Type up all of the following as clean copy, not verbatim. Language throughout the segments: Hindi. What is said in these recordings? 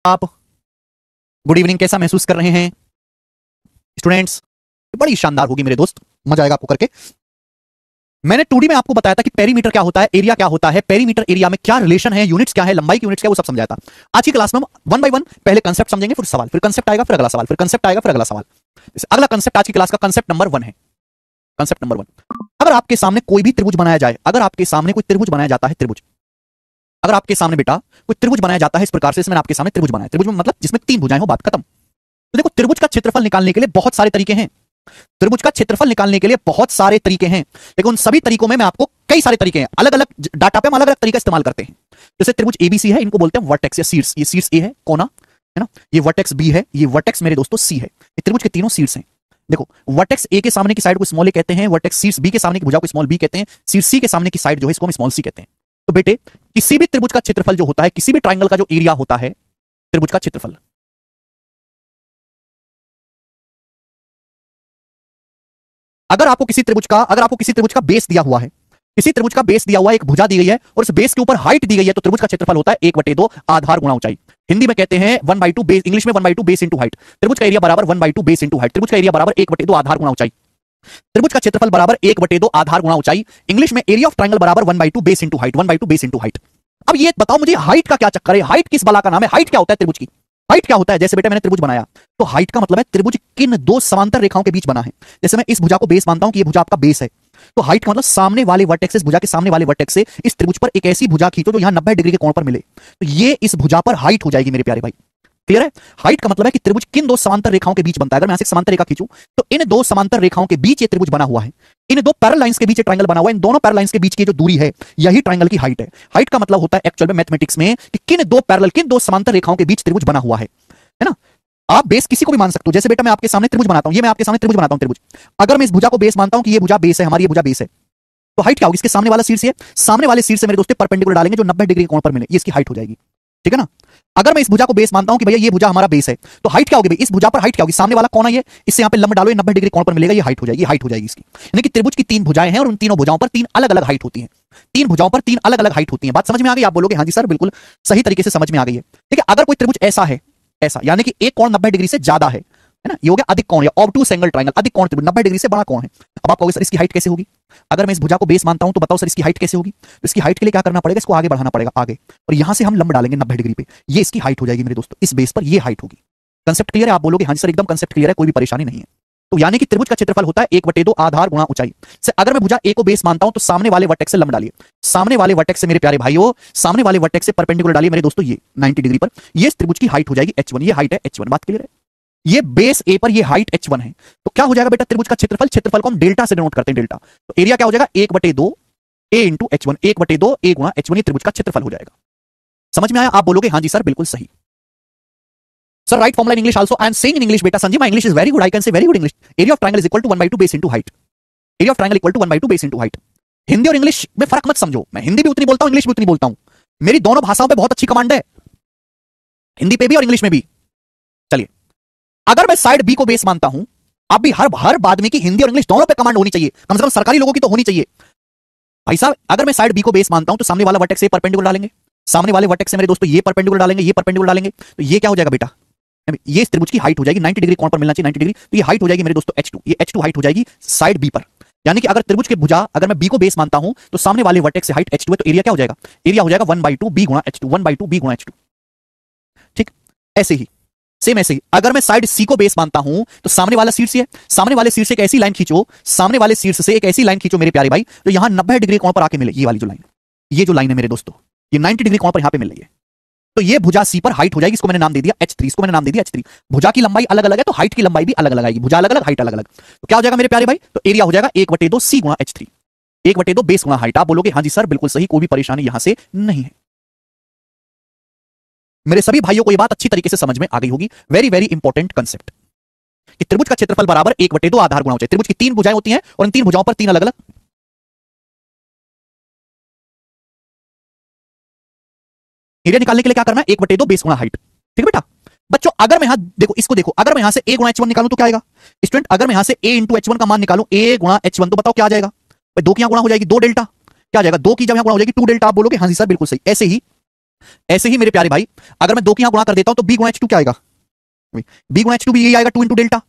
आप गुड इवनिंग, कैसा महसूस कर रहे हैं स्टूडेंट्स? बड़ी शानदार होगी मेरे दोस्त, मजा आएगा आपको करके। मैंने 2D में आपको बताया था कि पेरीमीटर क्या होता है, एरिया क्या होता है, पेरीमीटर एरिया में क्या रिलेशन है, यूनिट्स क्या है, लंबाई की यूनिट्स क्या है, वो सब समझाया था। आज की क्लास में हम वन बाय वन पहले कंसेप्ट समझेंगे, फिर सवाल, फिर कंसेप्ट आएगा, फिर अगला सवाल, फिर कंसेप्ट आएगा, फिर अगला सवाल। अगला कंसेप्ट आज की क्लास का कंसेप्ट नंबर 1 है। कंसेप्ट नंबर 1, अगर आपके सामने कोई भी त्रिभुज बनाया जाए, अगर आपके सामने कोई त्रिभुज बनाया जाता है, त्रिभुज, अगर आपके सामने बेटा कोई त्रिभुज बनाया जाता है इस प्रकार से, इसमें आपके सामने त्रिभुज बनाया, त्रिभुज में मतलब जिसमें 3 भुजाएं हो, बात खत्म। तो देखो, त्रिभुज का क्षेत्रफल निकालने के लिए बहुत सारे तरीके हैं। त्रिभुज का क्षेत्रफल निकालने के लिए बहुत सारे तरीके हैं, लेकिन उन सभी तरीकों में मैं आपको कई सारे तरीके हैं, अलग अलग डाटा पे हम अलग अलग तरीका इस्तेमाल करते हैं। जैसे त्रिभुज एबीसी है, इनको बोलते हैं वर्टेक्स या शीर्ष। ये शीर्ष ए है, कोना है ना, ये वर्टेक्स बी है, ये वर्टेक्स मेरे दोस्तों सी है। ये त्रिभुज के तीनों शीर्ष हैं। देखो, वर्टेक्स ए के सामने की साइड को स्मॉल ए कहते हैं, वर्टेक्स शीर्ष बी के सामने की भुजा को स्मॉल बी कहते हैं, शीर्ष सी के सामने की साइड जो है इसको हम स्मॉल सी कहते हैं। तो बेटे, किसी भी त्रिभुज का क्षेत्रफल जो होता है, किसी भी ट्राइंगल का जो एरिया होता है, त्रिभुज का क्षेत्रफल, अगर आपको किसी त्रिभुज का बेस दिया हुआ है, किसी त्रिभुज का बेस दिया हुआ है, एक भुजा दी गई है और उस बेस के ऊपर हाइट दी गई है, तो त्रिभुज का क्षेत्रफल होता है 1/2 आधार गुणा ऊंचाई। हिंदी में कहते हैं 1/2 बेस, इंग्लिश में 1/2 बेस इंटू हाइट। त्रिभुज का एरिया बराबर 1/2 बेस इंटू हाइट। त्रिभुज का एरिया बराबर 1/2 आधार गुणा ऊंचाई। त्रिभुज का क्षेत्रफल बराबर 1/2 आधार गुणा ऊंचाई। इंग्लिश में एरिया ऑफ ट्रायंगल बराबर 1/2 base into height, 1/2 base into height. अब ये बताओ मुझे, हाइट का क्या चक्कर है? हाइट किस बला का नाम है? हाइट क्या होता है त्रिभुज की? हाइट क्या होता है? जैसे बेटा मैंने त्रिभुज बनाया, तो हाइट का मतलब है त्रिभुज किन दो समांतर रेखाओं के बीच बना है। जैसे मैं इस भुजा को बेस मानता हूं कि ये भुजा आपका बेस है, तो हाइट का मतलब सामने वाले वर्टेक्स से, भुजा के सामने वाले वर्टेक्स से इस त्रिभुज पर एक ऐसी भुजा खींचो जो यहां 90 डिग्री के कोण पर मिले, तो ये इस भुजा पर हाइट हो जाएगी मेरे प्यारे भाई। क्लियर है? हाइट का मतलब है कि त्रिभुज किन दो समांतर रेखाओं के बीच बनता है। अगर मैं यहां से समांतर रेखा खींचूं, तो इन दो समांतर रेखाओं के बीच ये त्रिभुज बना हुआ है, इन दो पैरेलल लाइंस के बीच ट्रायंगल बना हुआ है, इन दोनों पैरेलल लाइंस के बीच की जो दूरी है, यही ट्रायंगल की हाइट है। हाइट का मतलब होता है एक्चुअल में मैथमेटिक्स में कि किन दो समांतर रेखाओं के बीच त्रिभुज बना हुआ है ना। आप बेस किसी को भी मान सकते हो। जैसे बेटा मैं आपके सामने त्रिभुज बनाता हूं, ये मैं आपके सामने त्रिभुज बनाता हूं, त्रिभुज। अगर मैं इस भुजा को बेस मानता हूं कि ये भुजा बेस है, हमारी ये भुजा बेस है, तो हाइट क्या होगी? इसके सामने वाला शीर्ष है, सामने वाले शीर्ष से मेरे दोस्तों परपेंडिकुलर डालेंगे जो 90 डिग्री के कोण पर मिले, ये इसकी हाइट हो जाएगी। ठीक है ना? अगर मैं इस भुजा को बेस मानता हूं कि भैया ये भुजा हमारा बेस है, तो हाइट क्या होगी भाई? इस भुजा पर हाइट क्या होगी? सामने वाला कोना ये, इससे यहां पे लंब डालो, ये 90 डिग्री कोण पर मिलेगा, ये हाइट हो जाएगी, हाइट हो जाएगी इसकी। यानी कि त्रिभुज की 3 भुजाएं हैं और उन तीनों भुजाओं पर 3 अलग अलग हाइट होती है। 3 भुजाओं पर 3 अलग अलग हाइट होती है। बात समझ में आ गई? आप बोलोगे हाँ जी सर, बिल्कुल सही तरीके से समझ में आ गई है। ठीक है? अगर कोई त्रिभुज ऐसा है, ऐसा यानी कि एक कोण 90 डिग्री से ज्यादा है ना, ये हो गया अधिक कोण या ऑब्टूस एंगल ट्रायंगल, अधिक कोण त्रिभुज 90 डिग्री से बड़ा कोण है। अब आप कहोगे सर इसकी हाइट कैसे होगी? अगर मैं इस भुजा को बेस मानता हूं तो बताओ सर इसकी हाइट कैसे होगी? तो इसकी हाइट के लिए क्या करना पड़ेगा? इसको आगे बढ़ाना पड़ेगा, आगे, और यहां से हम लंब डालेंगे 90 डिग्री पे, ये इसकी हाइट हो जाएगी मेरे दोस्तों, इस बेस पर ये हाइट होगी। कंसेप्ट क्लियर है? आप बोलोगे हाँ जी सर एकदम कंसेप्ट क्लियर है, कोई भी परेशानी नहीं है। तो यानी कि त्रिभुज का क्षेत्रफल होता है 1/2 आधार गुणा ऊंचाई से। अगर मैं भुजा ए को बेस मानता हूं तो सामने वाले वर्टेक्स से लंब डालिए, सामने वाले वर्टेक्स से मेरे प्यारे भाइयों, सामने वाले वर्टेक्स से परपेंडिकुलर डालिए मेरे दोस्तों, ये 90 डिग्री पर, ये त्रिभुज की हाइट हो जाएगी h1, ये हाइट है h1। बात क्लियर है? ये बेस ए पर ये हाइट h1 है, तो क्या हो जाएगा बेटा त्रिभुज का क्षेत्रफल? क्षेत्रफल को हम डेल्टा से डिनोट करते हैं, डेल्टा। तो एरिया क्या हो जाएगा? 1/2 a इंटू h1, 1/2 a गुणा h1, ये त्रिभुज का क्षेत्रफल हो जाएगा। समझ में आया? आप बोलोगे हाँ जी सर बिल्कुल सही। Sir write formula in English also, I am saying in English बेटा। Sanjeev my English is very good, I can say very good English. Area of triangle is equal to 1/2 base into height. Area of triangle equal to 1/2 base into height. Hindi और इंग्लिश में फर्क मत समझो, मैं हिंदी भी उतनी बोलता हूं, इंग्लिश भी उतनी बोलता हूं, मेरी दोनों भाषाओं पे बहुत अच्छी कमांड है, हिंदी पे भी और इंग्लिश में भी। चलिए, अगर मैं साइड बी को बेस मानता हूं, आप भी हर आदमी की हिंदी और इंग्लिश दोनों पे कमांड होनी चाहिए, कम से कम सरकारी लोगों की तो होनी चाहिए भाई साहब। अगर मैं साइड बी को बेस मानता हूं तो सामने वाला वर्टेक्स से परपेंडिकुलर डालेंगे, सामने वाले वर्टेक्स से मेरे दोस्तों ये परपेंडिकुलर डालेंगे, ये परपेंडिकुलर डालेंगे, तो ये क्या हो जाएगा बेटा? ये इस त्रिभुज की हाइट हो जाएगी, 90 डिग्री कोण पर मिलना चाहिए, 90 डिग्री, तो ये हाइट हो जाएगी मेरे दोस्तों h2, ये h2 हाइट हो जाएगी साइड बी पर। यानी कि अगर त्रिभुज के भुजा, अगर मैं बी को बेस मानता हूं तो सामने वाले वर्टेक्स से हाइट h2 है, तो एरिया क्या हो जाएगा? एरिया हो जाएगा 1/2 b गुणा h2, 1/2 b गुणा h2। ठीक, ऐसे ही, सेम ऐसे ही अगर मैं साइड सी को बेस मानता हूं तो सामने वाला शीर्ष है, सामने वाले शीर्ष से एक ऐसी लाइन खींचो, सामने वाले शीर्ष से एक ऐसी लाइन खींचो मेरे प्यारे भाई, तो यहां 90 डिग्री कोण पर आके मिले, ये वाली जो लाइन, ये जो लाइन है मेरे दोस्तों, ये 90 डिग्री कोण पर यहां पे मिल रही है, तो ये भुजा सी पर हाइट हो जाएगी, इसको मैंने नाम दे दिया h3, इसको मैंने नाम दे दिया h3। भुजा की लंबाई अलग अलग है तो हाइट की लंबाई भी अलग अलग आएगी, भुजा अलग अलग, हाइट अलग अलग, तो क्या हो जाएगा मेरे प्यारे भाई? तो एरिया हो जाएगा 1/2 c गुणा h3, 1/2 बेस गुणा हाइट। आप बोलोगे हाँ जी सर बिल्कुल सही, कोई भी परेशानी यहां से नहीं है। मेरे सभी भाइयों को यह बात अच्छी तरीके से समझ में आ गई होगी। वेरी वेरी इंपॉर्टेंट कंसेप्ट कि त्रिभुज का क्षेत्रफल बराबर 1/2 आधार गुणा ऊंचाई। त्रिभुज की 3 भुजाएं होती हैं और इन 3 भुजाओं पर 3 अलग अलग एरिया निकालने के लिए क्या करना है? 1/2 बेस गुणा हाइट। ठीक है बेटा? बच्चों अगर मैं यहां देखो, इसको देखो, अगर मैं यहां से a गुणा h1 निकालूं तो क्या आएगा? स्टूडेंट अगर मैं यहां से a इंटू h1 का मान निकालूं, a गुणा h1, तो बताओ क्या आ जाएगा? भाई 2 की यहां गुणा हो जाएगी 2 डेल्टा, क्या आ जाएगा? 2 की जब यहां गुणा हो जाएगी 2 डेल्टा। आप बोलोगे हाँ जी सर बिल्कुल सही। ऐसे ही ऐसे ही मेरे प्यारे भाई, अगर मैं 2 की यहां गुणा कर देता हूं तो b गुणा h2 क्या आएगा? b गुणा h2 भी यही आएगा, 2 इंटू डेल्टा।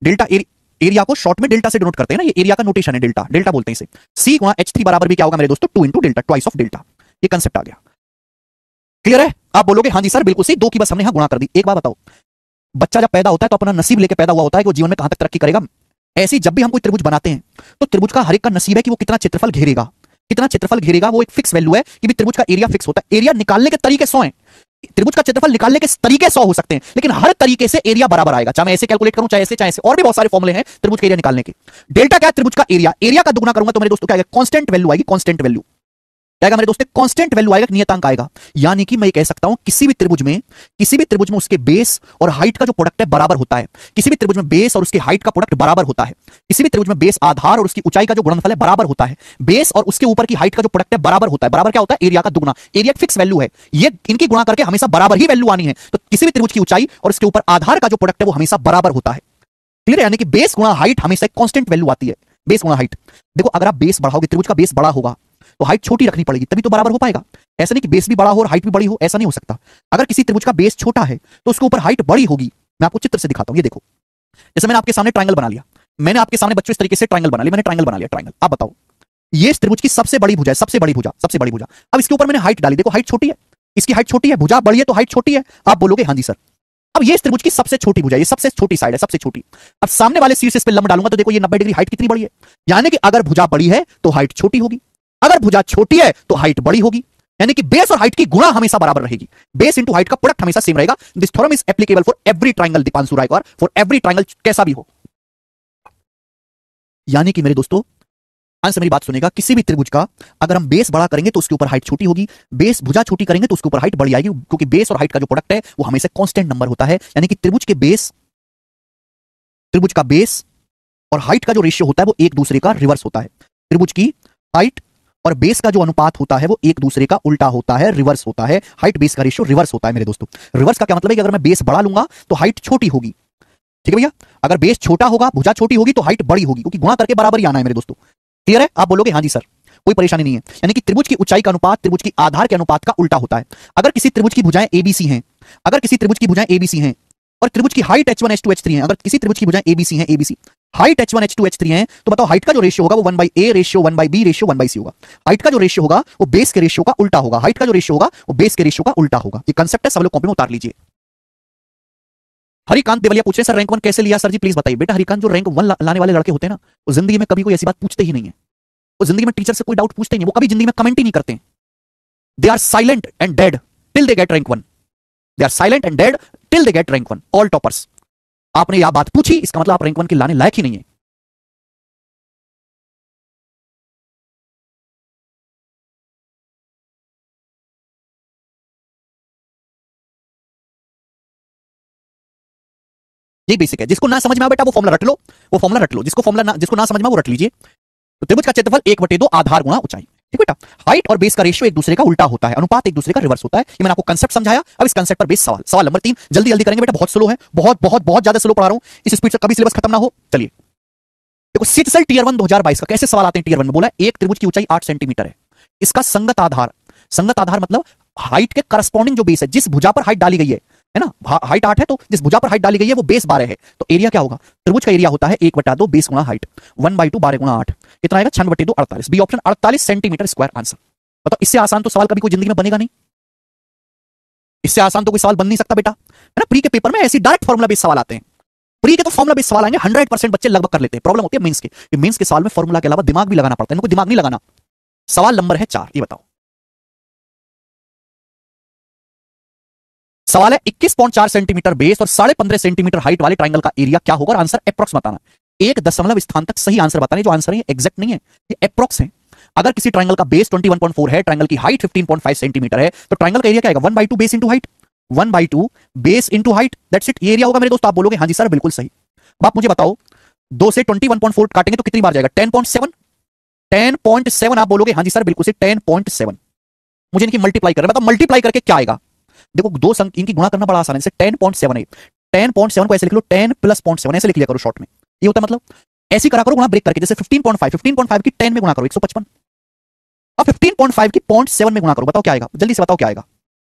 डेल्टा एरिया को शॉर्ट में डेल्टा से डिनोट करते हैं ना, ये एरिया का नोटेशन है, डेल्टा डेल्टा बोलते हैं इसे। c गुणा h3 बराबर भी क्या होगा मेरे दोस्तों? 2 into delta, twice of delta. ये कंसेप्ट आ गया। क्लियर है? आप बोलोगे हाँ जी सर बिल्कुल सही, 2 की बस हमने यहां गुणा कर दी। एक बात बताओ, बच्चा जब पैदा होता है तो अपना नसीब लेके पैदा हुआ होता है कि वो जीवन में कहां तक तरक्की करेगा। ऐसे ही जब भी हम कोई त्रिभुज बनाते हैं तो त्रिभुज का हर एक का नसीब है कि वो कितना क्षेत्रफल घेरेगा। कितना क्षेत्रफल घेरेगा वो एक फिक्स वैल्यू है कि भी त्रिभुज का एरिया फिक्स होता है। एरिया निकालने के तरीके 100 हैं, त्रिभुज का क्षेत्रफल निकालने के तरीके 100 हो सकते हैं, लेकिन हर तरीके से एरिया बराबर आएगा। चाहे मैं ऐसे कैलकुलेट करूं, चाहे ऐसे, और भी बहुत सारे फॉर्मुले हैं त्रिभुज के एरिया निकालने के। डेल्टा क्या है? त्रिभुज का एरिया। एरिया का दुगुना करूंगा तो मेरे दोस्तों क्या आएगा? कांस्टेंट वैल्यू आएगी, कांस्टेंट वैल्यू आएगा मेरे दोस्तों, कांस्टेंट वैल्यू आएगा, नियतांक आएगा। यानी कि मैं कह सकता हूं किसी भी त्रिभुज में उसके बेस और हाइट का जो प्रोडक्ट है बराबर होता है। किसी भी त्रिभुज में बेस और उसके हाइट का प्रोडक्ट बराबर होता है। किसी भी त्रिभुज में बेस आधार और उसकी ऊंचाई का जो गुणनफल है बराबर होता है। बेस और उसके ऊपर की हाइट का जो प्रोडक्ट है बराबर होता है। बराबर क्या होता है? एरिया का दुगुना। एरिया एक फिक्स वैल्यू है, ये इनकी गुणा करके हमेशा बराबर ही वैल्यू आनी है। तो किसी भी त्रिभुज की ऊंचाई और उसके ऊपर आधार का जो प्रोडक्ट है वो हमेशा बराबर होता है। क्लियर है? यानी कि बेस गुणा हाइट हमेशा एक कांस्टेंट वैल्यू आती है। बेस गुणा हाइट। देखो अगर आप बेस बढ़ाओगे, त्रिभुज का बेस बड़ा होगा तो हाइट छोटी रखनी पड़ेगी, तभी तो बराबर हो पाएगा। ऐसा नहीं कि बेस भी बड़ा हो और हाइट भी बड़ी हो, ऐसा नहीं हो सकता। अगर किसी त्रिभुज का बेस छोटा है तो उसके ऊपर हाइट बड़ी होगी। मैं आपको चित्र से दिखाता हूं, ये देखो। जैसे मैंने आपके सामने ट्रायंगल बना लिया, मैंने आपके सामने बच्चों इस तरीके से ट्रायंगल बना लिया, मैंने ट्रायंगल बना लिया, ट्रायंगल। आप बताओ, ये इस त्रिभुज की सबसे बड़ी भुजा है, सबसे बड़ी भुजा, सबसे बड़ी भुजा। अब इसके ऊपर मैंने हाइट डाली, देखो हाइट छोटी है, इसकी हाइट छोटी है, भुजा बड़ी है तो हाइट छोटी है। आप बोलोगे हाँ जी सर। अब ये इस त्रिभुज की सबसे छोटी भुजा है, ये सबसे छोटी साइड है, सबसे छोटी। अब सामने वाले शीर्ष पे लंब डालूंगा तो देखो ये 90 डिग्री, हाइट कितनी बड़ी है। यानी कि अगर भुजा बड़ी है तो हाइट छोटी होगी, अगर भुजा छोटी है तो हाइट बड़ी होगी। यानी कि बेस और हाइट की गुणा हमेशा बराबर रहेगी। बेस इंटू हाइट का प्रोडक्ट हमेशा सेम रहेगा। This theorem is applicable for every triangle, Deepanshu Raikar, for every triangle कैसा भी हो। यानी कि मेरे दोस्तों आंसर मेरी बात सुनेगा, किसी भी त्रिभुज का अगर हम बेस बड़ा करेंगे तो उसके ऊपर हाइट छोटी होगी, बेस भुजा छोटी करेंगे तो उसके ऊपर हाइट बड़ी आएगी, क्योंकि बेस और हाइट का जो प्रोडक्ट है वो हमेशा कांस्टेंट नंबर होता है। यानी कि त्रिभुज का बेस और हाइट का जो रेशियो होता है वो एक दूसरे का रिवर्स होता है। त्रिभुज की हाइट और बेस का जो अनुपात होता है वो एक दूसरे का उल्टा होता है, रिवर्स होता है। हाइट बेस का रेशियो रिवर्स होता है मेरे दोस्तों। रिवर्स का क्या मतलब है कि अगर मैं बेस बड़ा लूंगा तो हाइट छोटी होगी, ठीक है भैया। अगर बेस छोटा होगा, भुजा छोटी होगी तो हाइट बड़ी होगी, क्योंकि गुणा करके बराबर ही आना है मेरे दोस्तों। क्लियर है? आप बोलोगे हाँ जी सर, कोई परेशानी नहीं है। यानी कि त्रिभुज की ऊंचाई का अनुपात त्रिभुज की आधार के अनुपात का उल्टा होता है। अगर किसी त्रिभुज की भुजाएं एबीसी हैं, अगर किसी त्रिभुज की भुजाएं एबीसी हैं और त्रिभुज की हाइट h1 h2 h3 है, अगर किसी त्रिभुज की भुजाएं एबीसी हैं, ABC height h1 h2 h3 है, तो बताओ हाइट का जो रेशियो होगा वो 1/a ratio 1/b ratio 1/c होगा। हाइट का जो रेशियो होगा वो बेस के रेशियो का उल्टा होगा। हाइट का जो रेशियो होगा वो बेस के रेशियो का उल्टा होगा। ये कांसेप्ट है, सब लोग कॉपी में उतार लीजिए। हरिकांत देवलिया पूछ रहे हैं सर रैंक 1 कैसे लिया सर जी, प्लीज बताइए। बेटा हरिकांत, जो रैंक 1 लाने वाले लड़के होते हैं ना, वो जिंदगी में कभी कोई ऐसी बात पूछते ही नहीं है। वो जिंदगी में टीचर से कोई डाउट पूछते ही नहीं, वो कभी जिंदगी में कमेंट ही नहीं करते। They are silent and dead till they get rank 1। They are silent and dead till they get rank 1। All toppers. आपने यह बात पूछी, इसका मतलब आप रैंक 1 के लाने लायक ही नहीं है। ये बेसिक है। जिसको ना समझ में आ बेटा वो फॉर्मुला रट लो, वो फॉर्मुला रट लो। जिसको ना समझ में आ वो रट लीजिए। तो त्रिभुज का क्षेत्रफल 1/2 आधार गुणा ऊंचाई, ठीक बेटा। हाइट और बेस का रेशियो एक दूसरे का उल्टा होता है, अनुपात एक दूसरे का रिवर्स होता है। ये मैंने आपको कंसेप्ट समझाया। अब इस कंसेप्ट पर बेस सवाल नंबर 3 जल्दी जल्दी करेंगे बेटा, बहुत स्लो है, बहुत ज्यादा स्लो पढ़ा रहा हूं। इस स्पीड से कभी सिलेबस खत्म ना हो। चलिए देखो, सीटसेल टियर 1 2022 का कैसे सवाल आते हैं। टियर 1 में बोला एक त्रिभुज की ऊंचाई 8 सेंटीमीटर है, इसका संगत आधार मतलब हाइट के करस्पॉन्डिंग जो बेस है, जिस भुजा पर हाइट डाली गई है ना, हाइट 8 है तो जिस भुजा पर हाइट डाली गई है वो बेस 12 है, तो एरिया क्या होगा? त्रिभुज का एरिया होता है 1/2 बेस गुणा हाइट, 1/2 12 गुणा 8, कितना आएगा? 6/2 48। B option 48 centimetre square answer. बताओ, इससे आसान तो सवाल कभी कोई जिंदगी में बनेगा नहीं। इससे आसान तो कोई सवाल बन नहीं सकता बेटा, है ना। प्री के पेपर में ऐसी डायरेक्ट फॉर्मुला बेस्ड सवाल आते हैं। प्री के तो फॉर्मुला बेस्ड सवाल आएंगे, 100% बच्चे लगभग कर लेते हैं। प्रॉब्लम होती है मेंस के, मेंस के सवाल में फॉर्मुला के अलावा दिमाग भी लगाना पड़ता है। इनको दिमाग नहीं लगाना। सवाल नंबर है 4, ये बताओ। सवाल है 21.4 सेंटीमीटर बेस और 15.5 सेंटीमीटर हाइट वाले ट्राइंगल का एरिया क्या होगा? आंसर एप्रोक्स बताना। एक दशमलव स्थान तक सही आंसर बताना। जो आंसर है एग्जैक्ट नहीं है, ये एप्रोक्स है। अगर किसी ट्राइंगल का बेस 21.4 है, ट्राइंगल की हाइट 15.5 सेंटीमीटर है, तो ट्राइंगल का एरिया क्या आएगा? 1/2 base into height, 1/2 base into height, that's it. ये एरिया होगा मेरे दोस्त। आप बोलोगे हाँ जी सर बिल्कुल सही। अब आप मुझे बताओ, 2 से 21.4 काटेंगे तो कितनी बार जाएगा? 10.7। 10.7 आप बोलोगे हाँ जी सर बिल्कुल से 10.7। मुझे इनकी मल्टीप्लाई कर रहे हैं, बताओ मल्टीप्लाई करके क्या आएगा? देखो दो संख्या इनकी गुणा करना बड़ा आसान है। जैसे 10.7 है, 10.7 को ऐसे लिख लो 10 + 0.7 ऐसे लिख लिया करो शॉर्ट में। ये होता है मतलब ऐसे करा करो गुणा ब्रेक करके। जैसे 15.5 की 10 में गुणा करो 155। अब 15.5 की 0.7 में गुणा करो, बताओ क्या आएगा? जल्दी से बताओ क्या आएगा?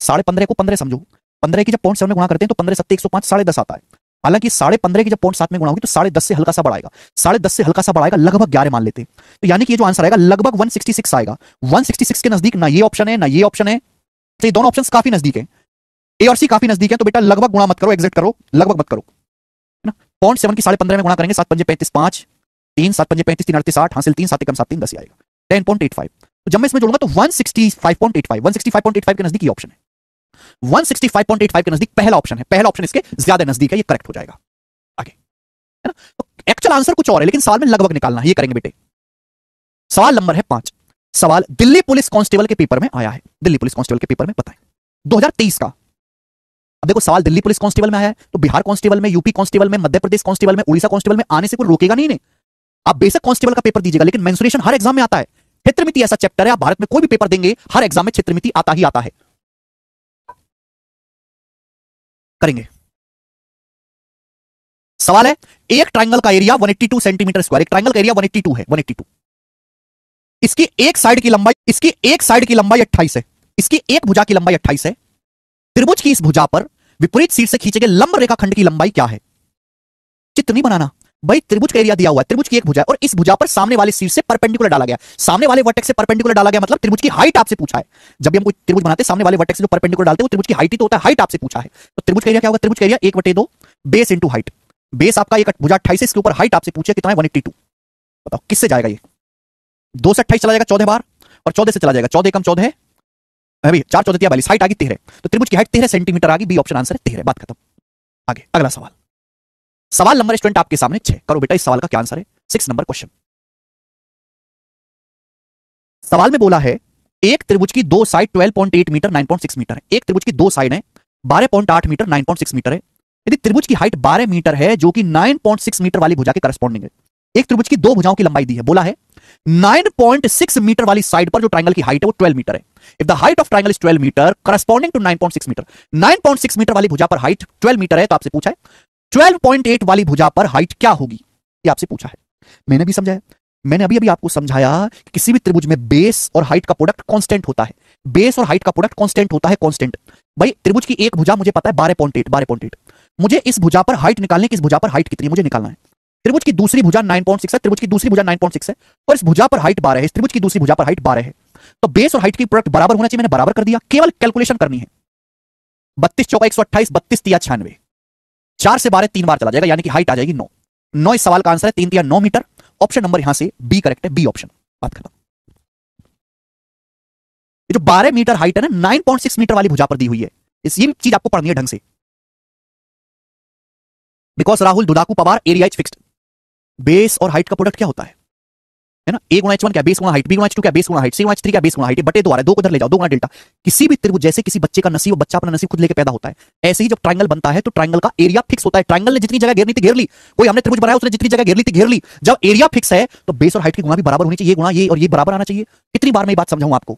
15.5 को 15 समझो, 15 की जब 0.7 में गुणा करते हैं तो 15 सत्ते 105 15.5 आता है। हालांकि 15.5 की जब 0.7 में गुणा होगी तो 10.5 से हल्का सा बढ़ाएगा, 10.5 से हल्का सा बढ़ाएगा, लगभग 11 मान लेते हैं। तो यानी कि ये जो आंसर आएगा लगभग 166 आएगा। 166 के नजदीक ना ये ऑप्शन है ना ये ऑप्शन है, तो ये दोनों ऑप्शंस काफी नजदीक है, ए और सी काफी नजदीक है। तो बेटा लगभग गुणा मत करो, एग्जैक्ट करो, लगभग मत करो, है ना। 0.7 की 15.5 में गुणा करेंगे, 7 पंजे 35 5, 3 7 पंजे 35 3 38 60, हासिल 3 7 एकम 7 3 10 आएगा 10.85। तो जब मैं इसमें जोड़ूंगा तो 165.85 के नजदीक ये ऑप्शन है, 165.85 के नजदीक पहला ऑप्शन है, पहला ऑप्शन इसके ज्यादा नजदीक है, ये करेक्ट हो जाएगा आगे, है ना। तो एक्चुअल आंसर कुछ और है लेकिन सवाल में लगभग निकालना है, ये करेंगे बेटे। सवाल नंबर है 5, सवाल दिल्ली पुलिस कांस्टेबल के पेपर में आया है, दिल्ली पुलिस कांस्टेबल के पेपर में बताएं 2023 का। अब देखो सवाल दिल्ली पुलिस कांस्टेबल में आया है तो बिहार कांस्टेबल में, यूपी कांस्टेबल में, मध्य प्रदेश कांस्टेबल में, उड़ीसा कांस्टेबल में आने से कोई रोकेगा नहीं। आप बेसिक कांस्टेबल का पेपर दीजिएगा लेकिन मेंसुरेशन हर एग्जाम में आता है। क्षेत्रमिति ऐसा चैप्टर है, आप भारत में कोई भी पेपर देंगे हर एग्जाम में क्षेत्रमिति आता ही आता है। करेंगे। सवाल है एक ट्रायंगल का एरिया 182 सेंटीमीटर स्क्वायर, एक ट्रायंगल का एरिया 182 है, 182। इसकी एक साइड की लंबाई 28 है, इसकी एक भुजा की लंबाई 28 है। त्रिभुज की इस भुजा पर विपरीत सिर से खींचे गए लंब रेखाखंड की लंबाई क्या है? चित्र नहीं बनाना भाई, त्रिभुज का एरिया दिया हुआ है, त्रिभुज की एक भुजा है और इस भुजा पर सामने वाले सिर से परपेंडिकुलर डाला गया, सामने वाले वर्टेक्स से परपेंडिकुलर डाला गया, मतलब त्रिभुज की हाइट आपसे पूछा है। जब भी हम कोई त्रिभुज बनाते हैं सामने वाले वर्टेक्स से जो परपेंडिकुलर डालते हैं वो त्रिभुज की हाइट ही तो होता है, हाइट आपसे पूछा है। तो त्रिभुज का एरिया क्या होगा? त्रिभुज का area 1/2 base into height, base आपका एक भुजा 28 इसके ऊपर हाइट आपसे पूछे कितना है 182। बताओ किससे जाएगा ये? 2 से 28 चला जाएगा 14 बार और 14 से चला जाएगा 14 एकम 14 है अभी 4 14 42, हाइट आ गई 13, तो त्रिभुज की हाइट 13 सेंटीमीटर आ गई, बी ऑप्शन आंसर है 13। बात खत्म। आगे अगला सवाल, सवाल नंबर स्टूडेंट आपके सामने 6। करो बेटा इस सवाल का क्या आंसर है? 6 नंबर क्वेश्चन। सवाल में बोला है एक त्रिभुज की दो साइड 12.8 मीटर 9.6 मीटर है, एक त्रिभुज की दो साइड है 12.8 मीटर 9.6 मीटर है। यदि त्रिभुज की हाइट 12 मीटर है जो कि 9.6 मीटर वाली भुजा के करस्पॉन्डिंग है, एक त्रिभुज की दो भुजाओं की लंबाई दी है, बोला है 9.6 मीटर वाली साइड पर जो ट्रायंगल की हाइट है वो 12 मीटर है। If the height of triangle is 12 metre corresponding to 9.6 metre, 9.6 metre वाली भुजा पर हाइट 12 मीटर है, तो आपसे पूछा है 12.8 वाली भुजा पर हाइट क्या होगी, ये आपसे पूछा है। मैंने भी समझाया, मैंने अभी आपको समझाया कि किसी भी त्रिभुज में बेस और हाइट का प्रोडक्ट कांस्टेंट होता है, बेस और हाइट का प्रोडक्ट कांस्टेंट होता है, कांस्टेंट। भाई त्रिभुज की एक भुजा मुझे पता है 12.8, मुझे इस भुजा पर हाइट निकालने की, इस भुजा पर हाइट कितनी मुझे निकालना है। त्रिभुज की दूसरी भुजा 9.6 है, त्रिभुज की दूसरी भुजा 9.6 है और इस भुजा पर हाइट 12 है, इस त्रिभुज की दूसरी भुजा पर हाइट 12 है, तो बेस और हाइट की प्रोडक्ट बराबर होना चाहिए, मैंने बराबर कर दिया। केवल कैलकुलेशन करनी है, 32 चौका 128, 32 तिया 96, 4 से 12 3 बार चला जाएगा, यानी कि हाइट आ जाएगी 9। 9 इस सवाल का आंसर है, 3 तिया 9 मीटर। ऑप्शन नंबर यहां से बी करेक्ट है, बी ऑप्शन। बात खत्म। ये जो 12 मीटर हाइट है ना 9.6 मीटर वाली भुजा पर दी हुई है, ये भी चीज आपको पढ़नी है ढंग से, because Rahul Dudaku Pawar area is fixed. Base और हाइट का प्रोडक्ट क्या होता है ना, a गुणा h1 क्या बेस गुणा हाइट, b गुणा h2 क्या बेस गुणा हाइट, c गुणा h3 क्या बेस गुणा हाइट, बटे 2 आ रहा है, 2 को इधर ले जाओ, 2 गुणा डेल्टा। किसी भी त्रिभुज, जैसे किसी बच्चे का नसीब, बच्चा अपना नसीब खुद लेके पैदा होता है, ऐसे ही जब ट्रायंगल बनता है तो ट्रायंगल का एरिया फिक्स होता है। ट्रायंगल ने जितनी जगह घेरनी थी घेर ली, कोई हमने त्रिभुज बनाया उसने जितनी जगह घेर ली थी घेर ली। जब एरिया फिक्स है तो बेस और हाइट की गुणा भी बराबर होनी चाहिए, ये गुणा ये और ये बराबर आना चाहिए। कितनी बार मैं ये बात समझाऊं आपको?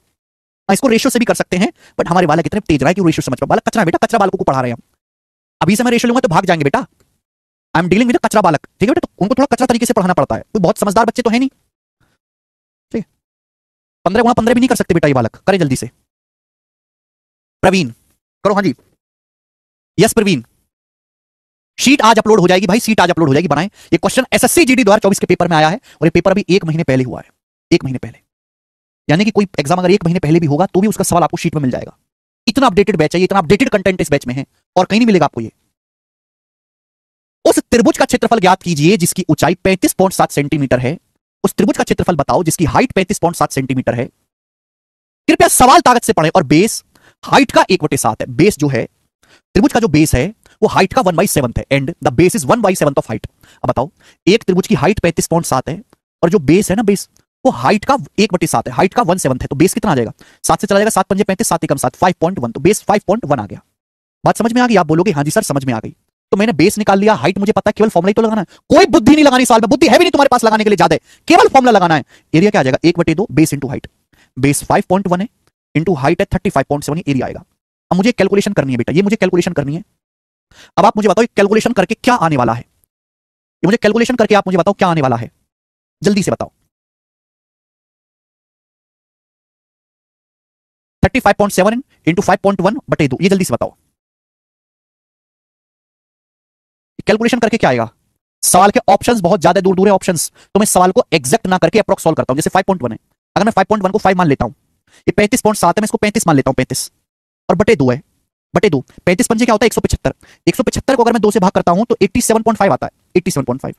इसको रेशियो से भी कर सकते हैं, बट हमारे बालक इतने तेज रहा है कि रेशियो समझ पाए। बालक कचरा बेटा, कचरा बालकों को पढ़ा रहे हैं हम। अभी से मैं रेशियो लूंगा तो भाग जाएंगे बेटा। आई एम डीलिंग विद कचरा बालक, ठीक है बेटा, तो उनको थोड़ा कचरा तरीके से पढ़ाना पड़ता है, कोई बहुत समझदार बच्चे तो है नहीं। 15 गुणा 15 भी नहीं कर सकते बेटा ये बालक, करे जल्दी से। प्रवीण करो, हाँ जी, यस प्रवीण। शीट आज अपलोड हो जाएगी भाई, शीट आज अपलोड हो जाएगी, बनाएं। ये क्वेश्चन एसएससी जीडी 2024 के पेपर में आया है और ये पेपर अभी 1 महीने पहले हुआ है, 1 महीने पहले। यानी कि कोई एग्जाम अगर 1 महीने पहले भी होगा तो भी उसका सवाल आपको शीट में मिल जाएगा। इतना अपडेटेड बैच है, इतना अपडेटेड कंटेंट इस बैच में है और कहीं नहीं मिलेगा आपको ये। उस त्रिभुज का क्षेत्रफल ज्ञात कीजिए जिसकी ऊंचाई 35.7 सेंटीमीटर है, उस त्रिभुज का क्षेत्रफल बताओ जिसकी हाइट 35.7 सेंटीमीटर है। कृपया सवाल ताकत से पढ़ें और बेस हाइट का 1/7 है। बेस जो है त्रिभुज का, जो बेस है वो हाइट का 1/7 है, and the base is 1/7 of height. अब बताओ एक त्रिभुज की हाइट 35.7 है और जो बेस है ना, बेस वो हाइट का 1/7 है, हाइट का 1/7 है, तो बेस कितना आ जाएगा? 7 से चला जाएगा, 7 पंजे 35, 7 एकम 7, 5.1, तो बेस 5.1 आ गया। बात समझ में आ गई? आप बोलोगे हाँ जी सर समझ में आ गई। तो मैंने बेस निकाल लिया, हाइट मुझे पता है, केवल फॉर्मुला ही तो लगाना है, कोई बुद्धि नहीं लगानी साल में, बुद्धि है भी नहीं तुम्हारे पास लगाने के लिए, ज्यादा केवल फॉर्मुला लगाना है। एरिया क्या आ जाएगा? 1/2 बेस इंटू हाइट, बेस 5.1 है इंटू हाइट है 35.7, एरिया आएगा। अब मुझे कैलकुलेशन करनी है बेटा, ये मुझे कैलकुलेशन करनी है। अब आप मुझे बताओ कैलकुलेशन करके क्या आने वाला है, ये मुझे कैलकुलेशन करके आप मुझे बताओ क्या आने वाला है, जल्दी से बताओ। 35.7 इंटू 5.1 बटे 2, ये जल्दी से बताओ कैलकुलेशन करके क्या आएगा। सवाल के ऑप्शंस बहुत ज्यादा दूर दूर है ऑप्शंस, तो मैं सवाल को एग्जैक्ट ना करके अप्रॉक्स सॉल्व करता हूं। जैसे 5.1 है, अगर मैं 5.1 को 5 मान लेता हूं, ये 35.7 है, मैं इसको 35 मान लेता हूं, 35 और बटे 2 है, बटे 2, 35 पंजे क्या होता है 175, 175 को अगर मैं 2 से भाग करता हूं तो 87.5 आता है, 87.5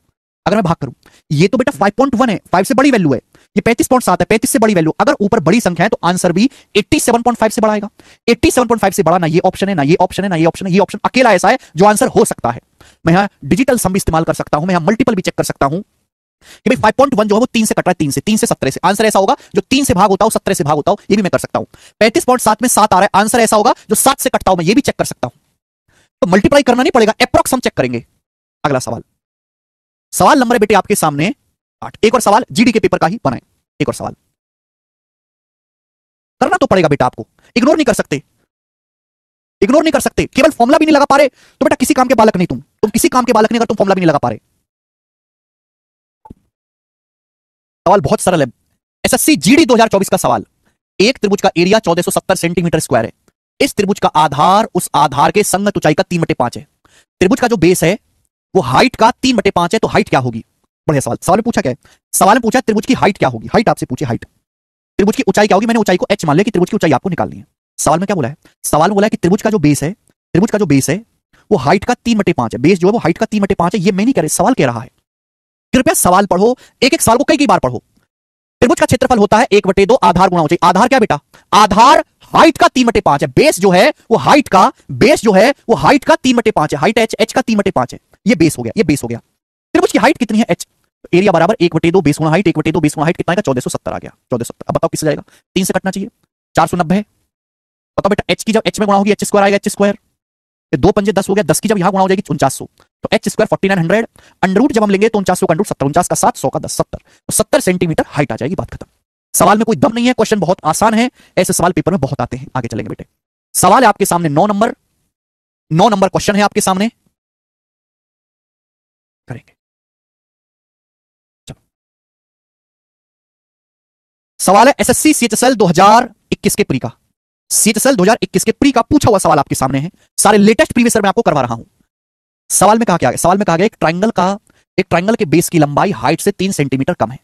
अगर मैं भाग करूं। ये तो बेटा 5.1 है, 5 से बड़ी वैल्यू है, ये 35.7 है, 35 से बड़ी वैल्यू, अगर ऊपर बड़ी संख्या है तो आंसर भी 87.5 से बड़ा आएगा। 87.5 से बड़ा ना ये ऑप्शन है, ना ये ऑप्शन है, ना ये ऑप्शन है, ये ऑप्शन अकेला ऐसा है जो आंसर हो सकता है। मैं यहां डिजिटल सम भी इस्तेमाल कर सकता हूं, मैं यहां मल्टीपल भी चेक कर सकता हूं कि भाई 5.1 जो है वो 3 से कट रहा है, 3 से 17 से, आंसर ऐसा होगा जो 3 से भाग होता हो 17 से भाग होता हो, ये भी मैं कर सकता हूं। 35.7 में 7 आ रहा है, आंसर ऐसा होगा जो 7 से कटता हो, मैं ये भी चेक कर सकता हूं। तो मल्टीप्लाई करना नहीं पड़ेगा, एप्रोक्स हम चेक करेंगे। अगला सवाल, सवाल नंबर है बेटे आपके सामने 8। एक और सवाल जीडी के पेपर का ही बनाए, एक और सवाल करना तो पड़ेगा बेटा आपको, इग्नोर नहीं कर सकते, इग्नोर नहीं कर सकते। केवल फॉर्मुला भी नहीं लगा पा रहे तो बेटा किसी काम के बालक नहीं, तुम किसी काम के बालक नहीं अगर तुम फॉर्मुला भी नहीं लगा पा रहे। सवाल बहुत सरल है, एसएससी जीडी 2024 का सवाल। एक त्रिभुज का एरिया 1470 सेंटीमीटर स्क्वायर है। इस त्रिभुज का आधार उस आधार के संगत ऊंचाई का 3/5 है। त्रिभुज का जो बेस है वो हाइट का 3/5 है, तो हाइट क्या होगी। बढ़िया सवाल। सवाल में पूछा क्या है, सवाल में पूछा त्रिभुज की हाइट क्या होगी। हाइट आपसे पूछे, हाइट त्रिभुज की ऊंचाई क्या होगी, मैंने ऊंचाई को h मान लिया कि त्रिभुज की ऊंचाई आपको निकालनी है। सवाल में क्या बोला है, सवाल में बोला है कि त्रिभुज का जो बेस है, त्रिभुज का जो बेस है वो हाइट का 3/5 है। बेस जो है वो हाइट का 3/5 है, ये मैं नहीं कह रहा, सवाल कह रहा है। कृपया सवाल पढ़ो, एक एक सवाल को कई बार पढ़ो। त्रिभुज का क्षेत्रफल होता है 1/2 आधार गुणा ऊंचाई। आधार क्या बेटा, आधार हाइट का 3/5 है। बेस जो है वो हाइट का, बेस जो है वो हाइट का 3/5 है। हाइट h का 3/5 है, ये बेस हो गया, ये बेस हो गया। त्रिभुज की हाइट कितनी है h, एरिया बराबर 1/2 बेस गुणा हाइट, 1/2 बेस गुणा हाइट कितना आएगा 1470 आ गया, 1470। अब बताओ किससे जाएगा, 3 से कटना चाहिए, 490 है। बताओ बेटा h की जब h में गुणा होगी h स्क्वायर आएगा, h स्क्वायर, 2 पंजे 10 हो गया, 10 की जब यहां गुणा हो जाएगी 4900, तो h स्क्वायर 4900, अंडर रूट जब हम लेंगे तो 4900 का अंडर रूट 70, 49 का 7, 100 का 10, 70, तो 70 सेंटीमीटर हाइट आ जाएगी, बात खत्म। सवाल में कोई दम नहीं है, क्वेश्चन बहुत आसान है, ऐसे सवाल पेपर में बहुत आते हैं। आगे चलेंगे बेटे, सवाल है आपके सामने 9 नंबर, 9 नंबर क्वेश्चन है आपके सामने, करेंगे। चलो, सवाल है एसएससी सीएचएसएल 2021 के प्री का, सीएचएसएल 2021 के प्री का पूछा हुआ सवाल आपके सामने है। सारे लेटेस्ट प्रीवियस मैं आपको करवा रहा हूं। सवाल में कहा क्या है, सवाल में कहा गया एक ट्राइंगल के बेस की लंबाई हाइट से 3 सेंटीमीटर कम है।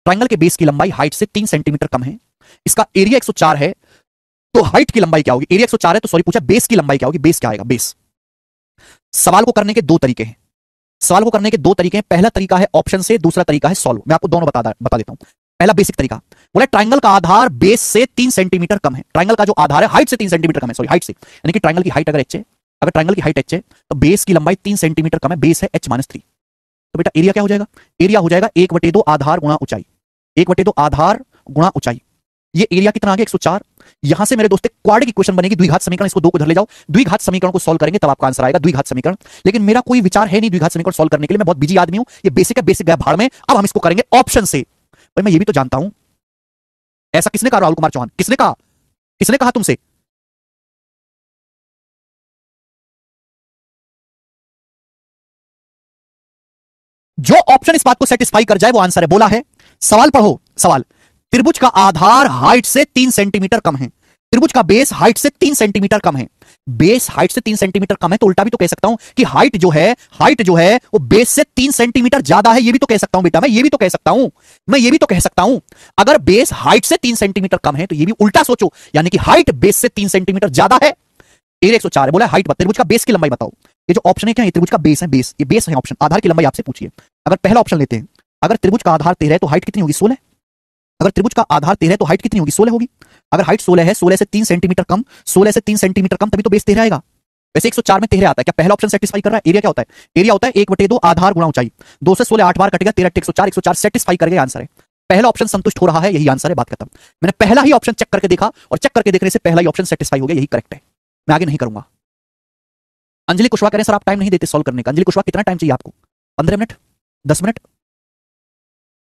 ट्राइंगल के बेस की लंबाई हाइट से 3 सेंटीमीटर कम है, इसका एरिया 104 है, तो हाइट की लंबाई क्या होगी। एरिया 104 है तो सॉरी पूछा बेस की लंबाई क्या होगी, बेस क्या आएगा, बेस। सवाल को करने के दो तरीके हैं, सवाल को करने के दो तरीके हैं। पहला तरीका है ऑप्शन से, दूसरा तरीका है सॉल्व। मैं आपको दोनों बता देता हूं। पहला बेसिक तरीका बोला ट्राइंगल का आधार बेस से 3 सेंटीमीटर कम है। ट्राइंगल का जो आधार है हाइट से 3 सेंटीमीटर कम है, सॉरी हाइट से, यानी कि ट्राइंगल की हाइट अगर h है, अगर ट्राइंगल की हाइट h है तो बेस की लंबाई 3 सेंटीमीटर कम है, बेस है h-3। तो बेटा एरिया क्या हो जाएगा, एरिया हो जाएगा 1/2 आधार गुणा ऊंचाई, 1/2 आधार गुणा ऊंचाई। ये एरिया कितना आ गया 104। यहां से मेरे दोस्त क्वाड्रेटिक इक्वेशन बनेगी, द्विघात समीकरण, इसको 2 को धर ले जाओ, द्विघात समीकरण को सॉल्व करेंगे तब आपका आंसर आएगा, द्विघात समीकरण। लेकिन मेरा कोई विचार है नहीं द्विघात समीकरण सॉल्व करने के लिए, मैं बहुत बिजी आदमी हूं, ये बेसिक है, बेसिक गया भाड़ में। अब हम इसको करेंगे ऑप्शन से। भाई मैं ये भी तो जानता हूं, ऐसा किसने कहा, राहुल कुमार चौहान, किसने कहा, किसने कहा तुमसे। जो ऑप्शन इस बात को सेटिस्फाई कर जाए वो आंसर है, बोला है। सवाल पढ़ो, सवाल, त्रिभुज का आधार हाइट से 3 सेंटीमीटर कम है, त्रिभुज का बेस हाइट से 3 सेंटीमीटर कम है। बेस हाइट से 3 सेंटीमीटर कम है तो उल्टा भी तो कह सकता हूं कि हाइट जो है वो बेस से 3 सेंटीमीटर ज्यादा है, ये भी तो कह सकता हूं बेटा, मैं ये भी तो कह सकता हूं, मैं ये भी तो कह सकता हूं। अगर बेस हाइट से 3 सेंटीमीटर कम है तो ये भी उल्टा सोचो, यानी कि हाइट बेस से 3 सेंटीमीटर ज्यादा है। एरिया 104 है, बोला हाइट बता, त्रिभुज का बेस की लंबाई बताओ। ये जो ऑप्शन है क्या, ये त्रिभुज का बेस है, बेस, ये बेस है ऑप्शन, आधार की लंबाई आपसे पूछिए। अगर पहला ऑप्शन लेते हैं, अगर त्रिभुज का आधार 13 है तो हाइट कितनी होगी 16। अगर त्रिभुज का आधार 13 है तो हाइट कितनी होगी 16 होगी। अगर हाइट 16 है, 16 से 3 सेंटीमीटर कम, 16 से 3 सेंटीमीटर कम, तभी तो बेस 13 आएगा। वैसे 104 में 13 आता है, क्या पहला ऑप्शन सेटिस्फाई कर रहा है। एरिया क्या होता है, एरिया होता है 1/2 आधार गुणा ऊंचाई, 2 से 16 8 बार कटेगा, 13 104, 104 सेटिस्फाई कर गया, आंसर है। पहला ऑप्शन संतुष्ट हो रहा है, यही आंसर है, बात खत्म। मैंने पहला ही ऑप्शन चेक करके देखा और चेक करके देखने से पहला ही ऑप्शन सेटिस्फाई हो गया, यही करेक्ट है, मैं आगे नहीं करूंगा। अंजलि कुशवाहा कह रहे हैं सर आप टाइम नहीं देते सॉल्व करने का। अंजलि कुशवाहा कितना टाइम चाहिए आपको, 15 मिनट, 10 मिनट।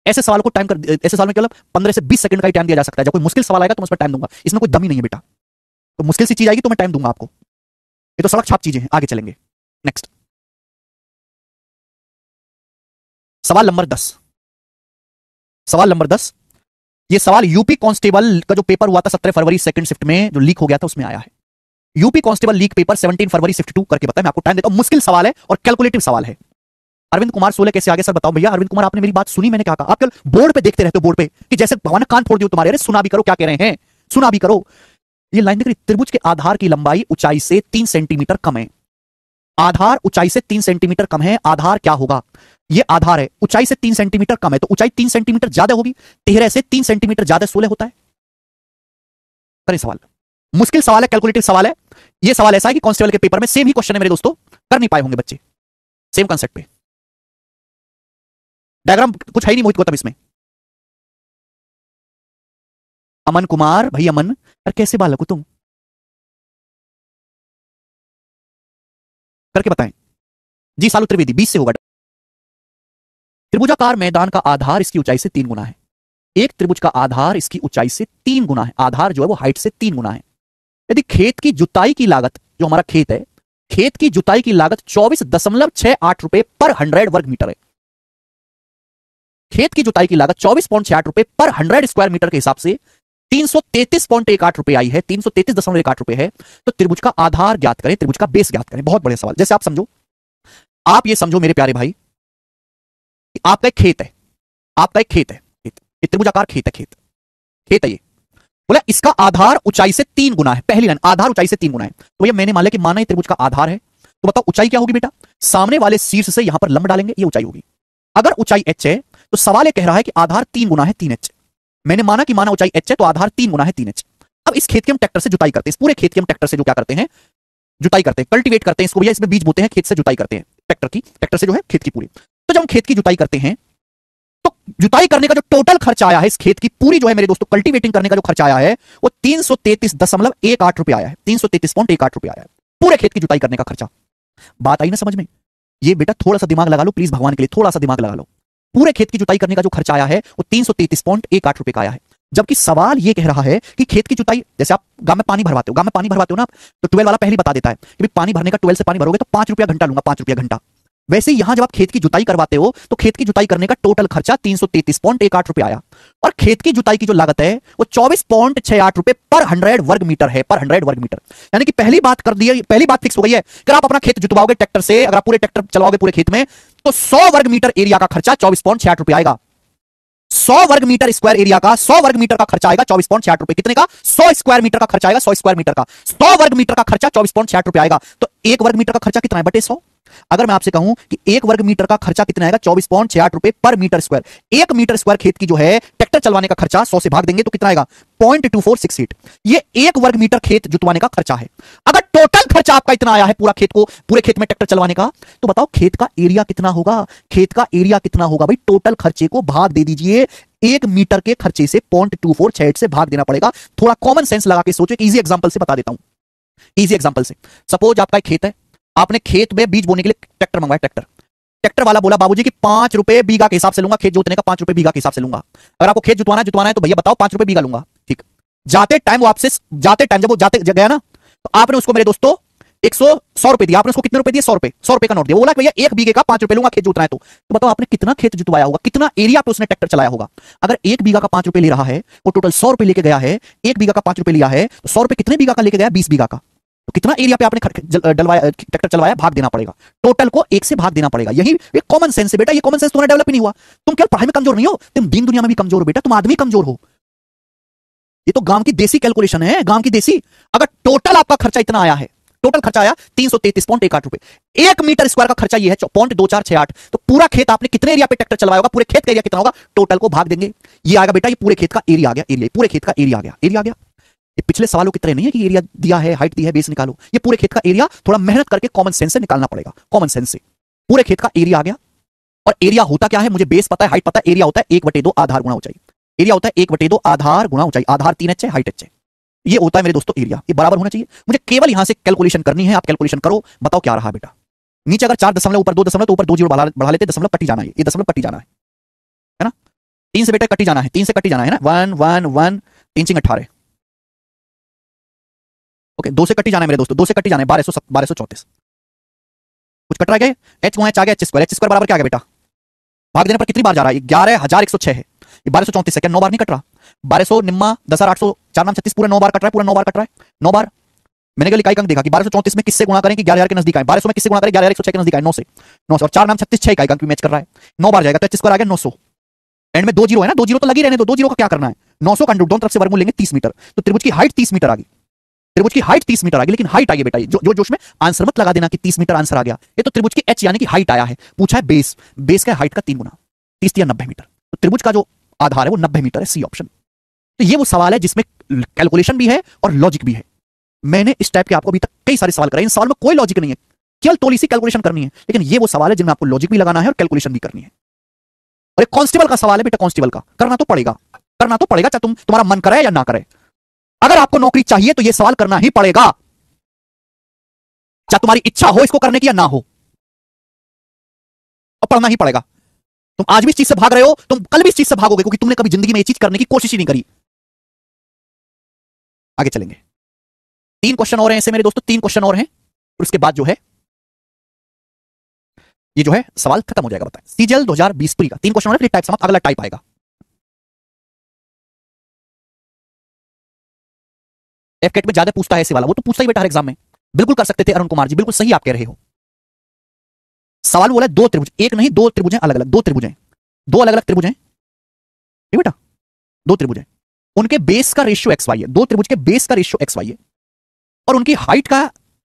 ऐसे सवाल को टाइम कर, ऐसे सवाल में केवल 15 से 20 सेकंड का ही टाइम दिया जा सकता है। जब कोई मुश्किल सवाल आएगा तो मैं उसमें टाइम दूंगा, इसमें कोई दम ही नहीं है बेटा। तो मुश्किल सी चीज आएगी तो मैं टाइम दूंगा आपको, ये तो सड़क छाप चीजें हैं। आगे चलेंगे, नेक्स्ट सवाल नंबर 10, सवाल नंबर 10। ये सवाल यूपी कांस्टेबल का जो पेपर हुआ था 17 फरवरी सेकंड शिफ्ट में जो लीक हो गया था उसमें आया है। यूपी कांस्टेबल लीक पेपर 17 फरवरी शिफ्ट 2 करके बताया। मैं आपको टाइम देता हूं, मुश्किल सवाल है और कैलकुलेटिव सवाल है। अरविंद कुमार 16 कैसे आगे? सर बताओ भैया। अरविंद कुमार आपने मेरी बात सुनी? मैंने क्या कहा? आप कल बोर्ड पे देखते रहते हो, बोर्ड पे कि जैसे भगवान ने कान फोड़ दियो तुम्हारे। अरे सुना भी करो, क्या कह रहे हैं, सुना भी करो। ये लाइन देख रही, त्रिभुज के आधार की लंबाई ऊंचाई से 3 सेंटीमीटर कम है। आधार ऊंचाई से 3 सेंटीमीटर कम है। आधार क्या होगा? ये आधार है, ऊंचाई से 3 सेंटीमीटर कम है तो ऊंचाई 3 सेंटीमीटर ज्यादा होगी। 13 से 3 सेंटीमीटर ज्यादा 16 होता है। करें सवाल, मुश्किल सवाल है, कैलकुलेटिव सवाल है। ये सवाल ऐसा है कि कांस्टेबल के पेपर में सेम ही क्वेश्चन है मेरे दोस्तों, कर नहीं पाए होंगे बच्चे सेम कांसेप्ट पे। डायग्राम कुछ है ही नहीं मोहित गौतम इसमें। अमन कुमार, भाई अमन, अरे कैसे बालक हो तुम, करके बताएं जी। सालू त्रिवेदी 20 से होगा। त्रिभुजाकार मैदान का आधार इसकी ऊंचाई से 3 गुना है। एक त्रिभुज का आधार इसकी ऊंचाई से 3 गुना है। आधार जो है वो हाइट से 3 गुना है। यदि खेत की जुताई की लागत, जो हमारा खेत है, खेत की जुताई की लागत 24.68 रुपए पर 100 वर्ग मीटर है। खेत की जुताई की लागत 24.68 रुपए पर 100 स्क्वायर मीटर के हिसाब से 333.18 रुपए आई है, 333.18 रुपए है। तो त्रिभुज का आधार ज्ञात करें, त्रिभुज का बेस ज्ञात करें। बहुत बढ़िया सवाल। जैसे आप समझो, आप ये समझो मेरे प्यारे भाई कि आपका एक खेत है, आपका एक खेत है, त्रिभुजाकार खेत है, खेत है ये। बोला इसका आधार ऊंचाई से 3 गुना है। पहली लाइन, आधार ऊंचाई से 3 गुना है। तो भैया मैंने मान लिया कि माना ये त्रिभुज का आधार है, तो बताओ ऊंचाई क्या होगी बेटा? सामने वाले शीर्ष से यहां पर लंब डालेंगे, ये ऊंचाई होगी। अगर ऊंचाई h है तो सवाल ये कह रहा है कि आधार 3 गुना है 3h। मैंने माना कि माना ऊंचाई h है तो आधार 3 गुना है 3h। अब इस खेत की हम ट्रैक्टर से जुताई करते हैं, इस पूरे खेत की हम ट्रैक्टर से जो क्या करते हैं, जुताई करते हैं, कल्टीवेट करते हैं इसको भैया, इसमें बीज बोते हैं, खेत से जुताई करते हैं ट्रैक्टर से जो है खेत की पूरी। तो जब हम खेत की जुताई करते हैं तो जुताई करने का जो टोटल खर्चा आया है इस खेत की पूरी जो है मेरे दोस्तों, कल्टीवेटिंग करने का जो खर्चा आया है वो 333.18 रुपए आया है। 333.18 रुपए आया है पूरे खेत की जुताई करने का खर्चा। बात आई ना समझ में? ये बेटा थोड़ा सा दिमाग लगा लो प्लीज, भगवान के लिए थोड़ा सा दिमाग लगा लो। पूरे खेत की जुताई करने का जो खर्चा आया है वो 333.18 रुपए का आया है। जबकि सवाल ये कह रहा है कि खेत की जुताई, जैसे आप गांव में पानी भरवाते हो, गांव में पानी भरवाते हो ना, तो ट्वेल वाला पहले ही बता देता है कि भाई पानी भरने का 12 से पानी भरोगे तो 5 रुपया घंटा लूंगा, 5 रुपया घंटा। वैसे ही यहां जब आप खेत की जुताई करवाते हो तो खेत की जुताई करने का टोटल खर्चा 333.18 रुपए आया। और खेत की जुताई की जो लागत है वो 24.68 रुपए पर 100 वर्ग मीटर है, पर 100 वर्ग मीटर। यानी कि पहली बात कर दी है, पहली बात फिक्स हो गई है कि आप अपना खेत जुतवाओगे ट्रैक्टर से, अगर आप पूरे ट्रैक्टर चलाओगे पूरे खेत में, तो 100 वर्ग मीटर एरिया का खर्चा 24.68 रुपए आएगा। 100 वर्ग मीटर स्क्वायर एरिया का 100 वर्ग मीटर का खर्चा आएगा 24.68 रुपए। कितने का? 100 स्क्वायर मीटर का खर्चा आएगा, 100 स्क्वायर मीटर का। 100 वर्ग मीटर का खर्चा 24.68 रुपए आएगा। तो 1 वर्ग मीटर का खर्चा कितना है बटे 100? अगर मैं आपसे कहूं कि 1 वर्ग मीटर का खर्चा कितना आएगा, 24.68 रुपए पर मीटर स्क्वायर। 1 मीटर स्क्वायर खेत की जो है ट्रैक्टर चलवाने का खर्चा 100 से भाग देंगे तो कितना आएगा? 0.2468। ये 1 वर्ग मीटर खेत जुतवाने का खर्चा है। अगर टोटल खर्चा आपका इतना आया है पूरा खेत को, पूरे खेत में ट्रैक्टर चलवाने का, तो बताओ खेत का एरिया कितना होगा? खेत का एरिया कितना होगा भाई? टोटल खर्चे को भाग दे दीजिए 1 मीटर के खर्चे से, 0.2468 से भाग देना पड़ेगा। थोड़ा कॉमन सेंस लगा के सोचो, एक इजी एग्जांपल से बता देता हूं, इजी एग्जांपल से। सपोज आपका एक खेत है, आपने खेत में बीज बोने के लिए ट्रैक्टर मंगवाया। ट्रैक्टर वाला बोला बाबूजी कि 5 रुपए बीघा के हिसाब से लूंगा, खेत जोतने का 5 रुपए बीघा के हिसाब से लूंगा। अगर आपको खेत जुतवाना है तो भैया बताओ 5 रुपए बीघा लूंगा। ठीक, जाते टाइम वो आपसे, जाते टाइम जब वो जाते गया ना, तो आपने उसको मेरे दोस्तों 100 रुपए दिया। आपने उसको कितने रुपए दिए? 100 रुपए, 100 रुपए का नोट दिया। बोला कि भैया 1 बीघे का 5 रुपए लूंगा खेत जोतना है। तो बताओ आपने कितना खेत जुतवाया होगा, कितना एरिया पे उसने ट्रैक्टर चलाया होगा? अगर 1 बीघा का 5 रुपए ले रहा है, वो टोटल 100 रुपए लेके गया है, 1 बीघा का 5 रुपए लिया है, तो 100 रुपए कितने बीघा का लेके गया? 20 बीघा का। तो कितना एरिया पे आपने डलवाया, ट्रैक्टर चलवाया, भाग देना पड़ेगा। टोटल को 1 से भाग देना पड़ेगा। यही एक कॉमन सेंस है बेटा। ये कॉमन सेंस तुम्हारा डेवलप ही नहीं हुआ। तुम केवल पढ़ाई में कमजोर नहीं हो, तुम दीन दुनिया में भी कमजोर हो बेटा, तुम आदमी कमजोर हो। ये तो गांव की देसी कैलकुलेशन है, गांव की देसी। अगर टोटल आपका खर्चा इतना आया है, टोटल खर्चा आया 333.18 रुपए, 1 मीटर स्क्वायर का खर्चा ये है 0.2468, तो पूरा खेत आपने कितने एरिया पे ट्रैक्टर चलाया होगा? पूरे खेत का एरिया कितना होगा? टोटल को भाग देंगे, ये आएगा बेटा, ये पूरे खेत का एरिया आ गया। एरिया, पूरे खेत का एरिया आ गया, एरिया आ गया। ये पिछले सवालों की तरह नहीं है कि एरिया दिया है, हाइट दी है, बेस निकालो। ये पूरे खेत का एरिया थोड़ा मेहनत करके कॉमन सेंस से निकालना पड़ेगा, कॉमन सेंस से। पूरे खेत का एरिया आ गया। और एरिया होता क्या है? मुझे बेस पता है, हाइट पता है। एरिया होता है 1/2 आधार गुणा ऊंचाई। एरिया होता है 1/2 आधार गुणा ऊंचाई। आधार 3h है, हाइट h है। ये होता है मेरे दोस्तों एरिया। ये बराबर होना चाहिए। मुझे केवल यहां से कैलकुलेशन करनी है। आप कैलकुलेशन करो, बताओ क्या रहा बेटा। नीचे अगर 4 दशमलव, ऊपर 2 दशमलव, तो ऊपर 2 जीरो बढ़ा लेते, दशमलव कटी जाना है। ये दशमलव कटी जाना है ना? 3 से बेटा कटी जाना है, 3 से कटी जाना है ना। 1 1 1 3 चिंग 18। ओके, 2 से कटी जाना है मेरे दोस्तों, 2 से कटी जाना है 1234। कुछ कट रहा है? h को h आ गया, h स्क्वायर। h स्क्वायर बराबर क्या आ गया बेटा? भाग देने पर कितनी बार जा रहा है? 11106 है। ये 1234 से क्या 9 बार नहीं कट रहा? 1200 निम्मा 10,800 4 नाम 36 पूरा 9 बार कट रहा है, पूरा 9 बार कट रहा है, 9 बार। मैंने कल इकाई अंक देखा कि 1234 में किससे गुणा करें कि 11,000 के नजदीक आए, 1200 में किससे गुणा करें 11,106 के नजदीक आए, 9 से 9 और 4 नाम 36 6 इकाई अंक भी मैच कर रहा है, 9 बार जाएगा तो 25 स्क्वायर आ गया 900। एंड में 2 जीरो है ना, 2 जीरो तो लगी रहने दो, 2 जीरो का क्या करना है, 900 का अंडर दोनों तरफ से वर्गमूल लेंगे 30 मीटर, तो त्रिभुज की हाइट 30 मीटर आ गई, त्रिभुज की हाइट 30 मीटर आ गई। लेकिन हाइट आई है बेटा, जो जोश में आंसर मत लगा देना कि 30 मीटर आंसर आ गया, ये तो त्रिभुज की एच यानी कि हाइट आया है, पूछा है बेस, बेस का हाइट का 3 गुना, 30 या 90 मीटर, तो त्रिभुज का जो आधार है वो 90 मीटर है, सी ऑप्शन। तो ये वो सवाल है जिसमें कैलकुलेशन भी है और लॉजिक भी है। मैंने इस टाइप के आपको अभी तक कई सारे सवाल कराए, इन सवाल में कोई लॉजिक नहीं है, केवल थोड़ी सी कैलकुलेशन करनी है, लेकिन ये वो सवाल है जिनमें आपको लॉजिक भी लगाना है और कैलकुलेशन भी करनी है। और एक कांस्टेबल का सवाल है बेटा, कांस्टेबल का करना तो पड़ेगा, करना तो पड़ेगा, चाहे तुम्हारा मन करे या ना करे। अगर आपको नौकरी चाहिए तो यह सवाल करना ही पड़ेगा, चाहे तुम्हारी इच्छा हो इसको करने की या ना हो, और पढ़ना ही पड़ेगा। तुम आज भी इस चीज से भाग रहे हो, तुम कल भी इस चीज से भागोगे, क्योंकि तुमने कभी जिंदगी में ये चीज करने की कोशिश ही नहीं करी। आगे चलेंगे, 3 क्वेश्चन और हैं ऐसे मेरे दोस्तों, 3 क्वेश्चन और हैं, और उसके बाद जो है ये जो है सवाल खत्म हो जाएगा। बताएं सीजीएल 2020 प्री का 3 क्वेश्चन और फिर टाइप समाप्त, अगला टाइप आएगा। एफकेट में ज्यादा पूछता है ऐसे वाला, वो तो पूछता ही बेटा हर एग्जाम में। बिल्कुल कर सकते थे अरुण कुमार जी, बिल्कुल सही आप कह रहे हो। सवाल बोला 2 त्रिभुज, एक नहीं 2 त्रिभुज हैं अलग अलग, 2 त्रिभुज हैं, 2 अलग अलग त्रिभुज हैं बेटा, 2 त्रिभुज हैं, उनके बेस का रेशियो एक्स वाई है, 2 त्रिभुज के बेस का रेशियो एक्स वाई है, और उनकी हाइट का,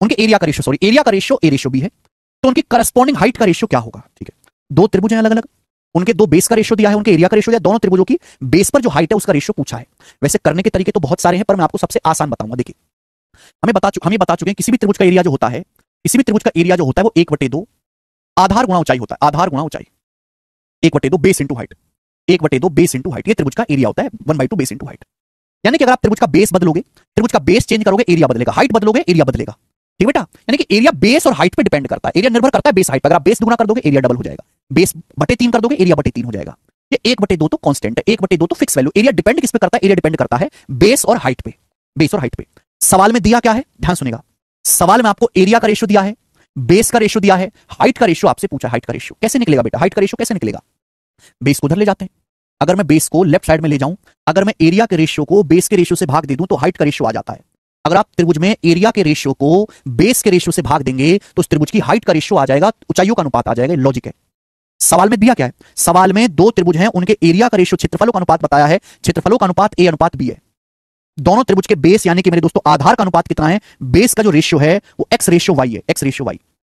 उनके एरिया का रेशियो, सॉरी एरिया का रेशियो ए रेशियो बी है, तो उनकी करस्पॉन्डिंग हाइट का रेशियो क्या होगा? ठीक है, 2 त्रिभुज हैं अलग अलग, उनके 2 बेस का रेशियो दिया है, उनके एरिया का रेशियो दिया, दोनों त्रिभुजों की बेस पर जो हाइट है उसका रेशियो पूछा है। वैसे करने के तरीके तो बहुत सारे हैं, पर मैं आपको सबसे आसान बताऊंगा। देखिए हम बता चुके हैं किसी भी त्रिभुज का एरिया जो होता है, किसी भी त्रिभुज का एरिया जो होता है वो 1/2 आधार गुणा ऊंचाई होता है, आधार गुणा ऊंचाई, 1/2 base into height, 1/2 base into height, ये त्रिभुज का एरिया होता है, 1/2 बेस इंटू हाइट। यानी कि अगर आप त्रिभुज का बेस बदलोगे, त्रिभुज का बेस चेंज करोगे, एरिया बदलेगा, हाइट बदलोगे, एरिया बदलेगा। ठीक बेटा, यानी कि एरिया बेस और हाइट पे डिपेंड करता है, एरिया निर्भर करता है बेस हाइट पर। अगर आप बेस दुगुना कर दोगे एरिया डबल हो जाएगा, बेस बटे 3 कर दोगे एरिया बटे 3 हो जाएगा। ये 1/2 तो कांस्टेंट है, 1/2 तो फिक्स वैल्यू। एरिया डिपेंड किस पे करता है? एरिया डिपेंड करता है बेस और हाइट पे, बेस और हाइट पे। सवाल में दिया क्या है, ध्यान सुनेगा, सवाल में आपको एरिया का रेशियो दिया है, बेस का रेशियो दिया है, हाइट का रेशियो आपसे पूछा है। हाइट का रेशियो कैसे निकलेगा बेटा? हाइट का रेशियो कैसे निकलेगा? बेस को उधर ले जाते हैं, अगर मैं बेस को लेफ्ट साइड में ले जाऊं, अगर मैं एरिया के रेशियो को बेस के रेशियो से भाग दे दूं तो हाइट का रेशियो आ जाता है। अगर आप त्रिभुज में एरिया के रेशियो को बेस के रेशियो से भाग देंगे तो उस त्रिभुज की हाइट का रेशियो आ जाएगा, ऊंचाइयों का अनुपात आ जाएगा। लॉजिक है। सवाल में दिया क्या है? सवाल में 2 त्रिभुज हैं, उनके एरिया का रेशियो क्षेत्रफलों का अनुपात बताया है, क्षेत्रफलों का अनुपात ए अनुपात बी है। दोनों त्रिभुज के बेस यानी कि मेरे दोस्तों आधार का अनुपात कितना है? बेस का जो रेशियो है वो एक्स रेशियो वाई है, एक्स रेशियो वाई।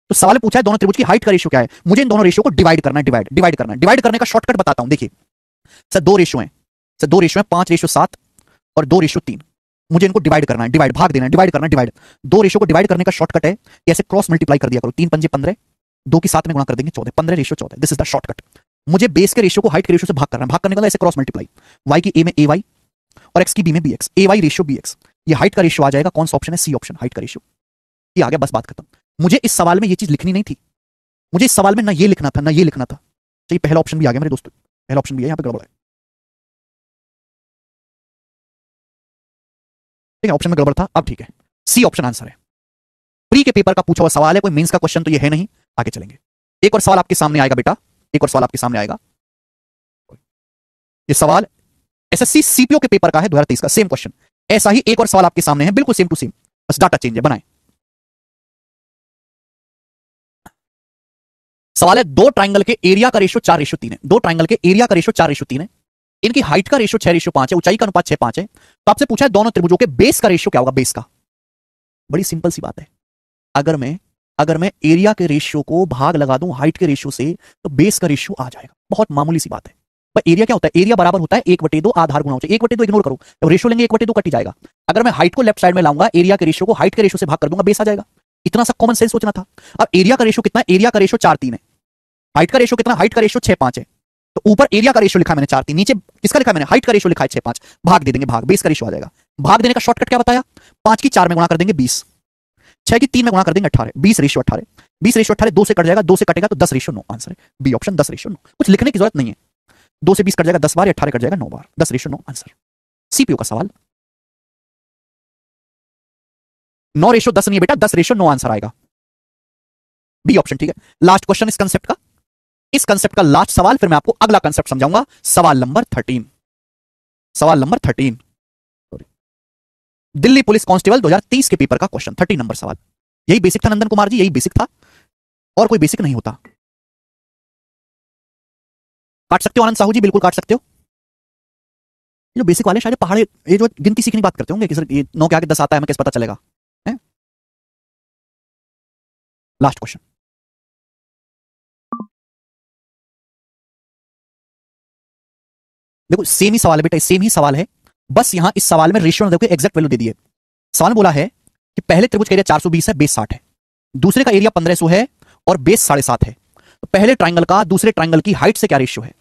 तो सवाल पूछा है दोनों त्रिभुज की हाइट का रेशियो क्या है, मुझे इन दोनों रेशियो को डिवाइड करना है, डिवाइड करना है। डिवाइड करने का शॉर्टकट बताता हूं, देखिए सर 2 रेशियो हैं, सर 2 रेशियो हैं 5:7 और 2:3। मुझे इनको डिवाइड करना है, डिवाइड भाग देना है, डिवाइड करना है, डिवाइड। 2 रेशियो को डिवाइड करने का शॉर्टकट है ऐसे क्रॉस मल्टीप्लाई कर दिया करो, 3 पंजे 15, 2 की 7 में गुणा कर देंगे 14, 15:14। This is the shortcut. मुझे बेस के रेशियो को हाइट के रेशियो से भाग करना है, भाग करने का ऐसे क्रॉस मल्टीप्लाई, वाई की ए में ए वाई और एक्स की बी में बी एक्स, ए वाई रेशियो बी एक्स। ये हाइट का रेशियो आ जाएगा, कौन सा ऑप्शन है? सी ऑप्शन, हाइट का रेशियो। ये आ गया, बस बात खत्म। मुझे इस सवाल में ये चीज लिखनी नहीं थी, मुझे इस सवाल में ना ये लिखना था ना ये लिखना था। चाहिए पहला ऑप्शन भी आ गया मेरे दोस्तों, पहला ऑप्शन भी है, यहां पे गड़बड़ है, ठीक है, ऑप्शन में गड़बड़ था, अब ठीक है। सी ऑप्शन आंसर है। प्री के पेपर का पूछा हुआ सवाल है, कोई मेंस का क्वेश्चन तो ये है नहीं। आगे चलेंगे, एक और सवाल आपके सामने आएगा बेटा, एक और सवाल आपके सामने आएगा। ये सवाल एसएससी सीपीओ के पेपर का है 2023 का, सेम क्वेश्चन। ऐसा ही एक और सवाल आपके सामने है, बिल्कुल सेम टू सेम, बस डाटा चेंज है। बनाएं। सवाल है 2 ट्राइंगल के एरिया का रेशियो 4:3 है, 2 ट्राइंगल के एरिया का रेशियो 4:3 है, इनकी हाइट का रेशियो 6:5 है, ऊंचाई का अनुपात 6:5 है। तो आपसे पूछा है दोनों त्रिभुजों के बेस का रेशियो क्या होगा? बेस का, बड़ी सिंपल सी बात है। अगर मैं एरिया के रेशियो को भाग लगा दूं हाइट के रेशियो से तो बेस का रेशियो आ जाएगा, बहुत मामूली सी बात है। पर एरिया क्या होता है? एरिया बराबर होता है 1/2 आधार गुणा ऊंचाई। 1/2 इग्नोर करो, जब रेशियो लेंगे 1/2 कट ही जाएगा। अगर मैं हाइट को लेफ्ट साइड में लाऊंगा, एरिया के रेशियो को हाइट के रेशियो से भाग कर दूंगा, बेस आ जाएगा। इतना सा कॉमन सेंस सोचना था। अब एरिया का रेशियो कितना है? एरिया का रेशियो 4:3 है, हाइट का रेशियो कितना? हाइट का रेशियो 6:5 है। तो ऊपर एरिया का रेशियो लिखा मैंने 4:3, नीचे किसका लिखा मैंने? हाइट का रेशियो लिखा है 6:5। भाग दे देंगे, भाग, बेस का रेशियो आ जाएगा। भाग देने का शॉर्टकट क्या बताया? 5 की 4 में गुणा कर देंगे 20, 6 की 3 में गुणा कर देंगे 18, 20:18, 20:18, 2 से कट जाएगा, 2 से कटेगा तो 10:9। आंसर है बी ऑप्शन, 10:9। कुछ लिखने की जरूरत नहीं है, 2 से 20 कट जाएगा 10 बार, 18 कट जाएगा 9 बार, 10:9 आंसर। सीपीयू का सवाल 9:10 नहीं है बेटा, 10:9 आंसर आएगा, बी ऑप्शन। ठीक है, लास्ट क्वेश्चन इस कंसेप्ट का, इस कंसेप्ट का लास्ट सवाल, फिर मैं आपको अगला कंसेप्ट समझाऊंगा। सवाल नंबर 13, सवाल नंबर 13, दिल्ली पुलिस कांस्टेबल 2030 के पेपर का क्वेश्चन, 13 नंबर सवाल। यही बेसिक था नंदन कुमार जी, यही बेसिक था, और कोई बेसिक नहीं होता। काट सकते हो आनंद साहू जी, बिल्कुल काट सकते हो। ये जो बेसिक वाले शायद पहाड़े, ये जो गिनती सीखने की बात करते होंगे कि सर ये 9 के आगे 10 आता है, हमें कैसे पता चलेगा। लास्ट क्वेश्चन, देखो सेम ही सवाल है बेटा, सेम ही सवाल है, बस यहां इस सवाल में रेशियो देखो एग्जैक्ट वैल्यू दे दी है। सवाल में बोला है कि पहले त्रिभुज का एरिया 420 है, बेस 60 है, दूसरे का एरिया 1500 है और बेस 7.5 है। तो पहले ट्राइंगल का दूसरे ट्राइंगल की हाइट से क्या रेशियो है,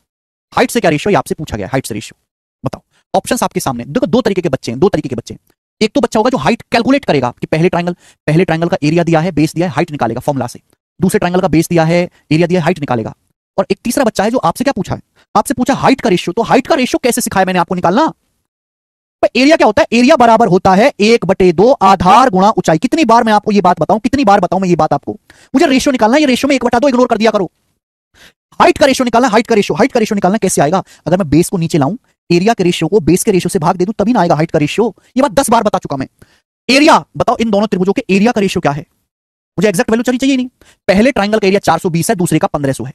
हाइट से क्या रेशियो, आपसे पूछा गया हाइट से रेशियो बताओ। ऑप्शंस आपके सामने देखो, दो तरीके के बच्चे हैं, दो तरीके के बच्चे हैं। एक तो बच्चा होगा जो हाइट कैलकुलेट करेगा कि पहले ट्राइंगल का एरिया दिया है, बेस दिया है, हाइट निकालेगा फॉर्मूला से। दूसरे ट्राइंगल का बेस दिया है, एरिया दिया है, हाइट निकालेगा। और एक तीसरा बच्चा है जो आपसे क्या पूछा है, आपसे पूछा हाइट का रेशियो। तो हाइट का रेशियो कैसे सिखाया मैंने आपको निकालना। एरिया क्या होता है, एरिया बराबर होता है 1/2 आधार गुणा ऊंचाई। कितनी बार मैं आपको ये बात बताऊं, कितनी बार बताऊं मैं ये बात आपको, मुझे रेशियो निकालना है, ये रेशियो में 1/2 इग्नोर कर दिया करो। हाइट का रेशियो निकालना, हाइट का रेशियो निकालना कैसे आएगा, अगर मैं बेस को नीचे लाऊं, एरिया के रेशियो को बेस के रेशियो से भाग दे दूं, तभी ना आएगा हाइट का रेशियो। ये बात 10 बार बता चुका मैं। एरिया बताओ, इन दोनों त्रिभुजों के एरिया का रेशियो क्या है, मुझे एक्जैक्ट वैल्यू चाहिए नहीं। पहले ट्राइंगल का एरिया 420 है, दूसरे का 1500 है।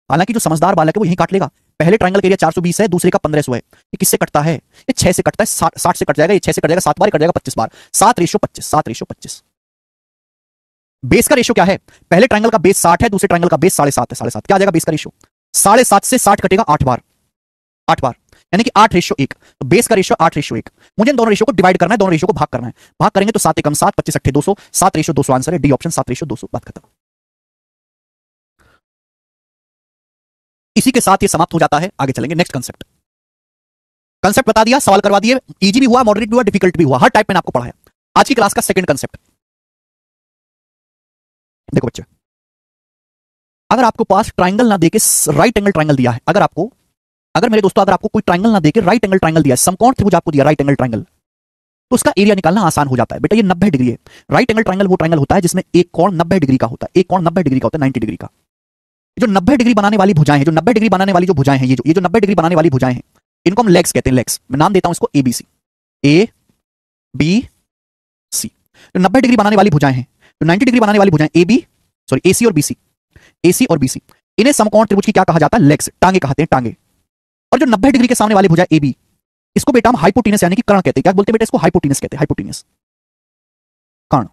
हालांकि जो समझदार बालक है वो यही काट लेगा। पहले ट्राइंगल का एरिया 420 है, दूसरे का 1500 है। ये किससे कटता है, ये 6 से कटता है, 60 से कट जाएगा, ये 6 से कट जाएगा, 7 बार कट जाएगा, 25 बार, 7:25, 7:25। बेस का रेशियो क्या है, पहले ट्राइंगल का बेस 60 है, दूसरे ट्राइंगल का बेस 7.5 है, 7.5 क्या आ जाएगा बेस का रेशियो, 7.5 से 60 कटेगा 8 बार, 8 बार, यानी कि 8:1। तो बेस का रेशियो 8:1। मुझे इन दोनों रेशियो को डिवाइड करना है, दोनों रेशियो को भाग करना है। भाग करेंगे तो 7 एकम 7, 25 अट्ठे 200, 7:200 आंसर है, डी ऑप्शन 7:200। बात खत्म। इसी के साथ ये समाप्त हो जाता है। आगे चलेंगे नेक्स्ट कंसेप्ट। कंसेप्ट बता दिया, सवाल करवा दिए, इजी भी हुआ, मॉडरेट भी हुआ, डिफिकल्ट भी हुआ, हर टाइप मैंने आपको पढ़ाया। आज की क्लास का सेकंड कंसेप्ट देखो बच्चे, अगर आपको पास ट्राइंगल ना देके राइट एंगल ट्राइंगल दिया है, अगर मेरे दोस्तों अगर आपको कोई ट्राइंगल ना देके राइट एंगल ट्राइंगल दिया है, समकोण त्रिभुज आपको दिया राइट एंगल ट्राइंगल, तो उसका एरिया निकालना आसान हो जाता है। बेटा ये 90 डिग्री है। राइट एंगल ट्राइंगल वो ट्राइंगल होता है जिसमें एक कोण 90 डिग्री का होता है, एक कोण 90 डिग्री का होता है, 90 डिग्री का। जो 90 डिग्री बनाने वाली भुजाएं हैं, जो 90 डिग्री बनाने वाली जो भुजाएं हैं, ये जो 90 डिग्री बनाने वाली भुजाएं हैं, इनको हम लेग्स कहते हैं, लेग्स। मैं नाम देता हूं इसको ABC, ABC। जो 90 डिग्री बनाने वाली भुजाएं हैं, जो 90 डिग्री बनाने वाली भुजाएं AC और BC, AC और BC, इन्हें समकोण त्रिभुज की क्या कहा जाता है, लेग्स, टांगे कहते हैं, टांगे। और जो 90 डिग्री के सामने वाली भुजा AB, इसको बेटा हम हाइपोटेनस यानी कि कर्ण कहते हैं। क्या बोलते हैं बेटा इसको, हाइपोटेनस कहते हैं, हाइपोटेनस, कर्ण।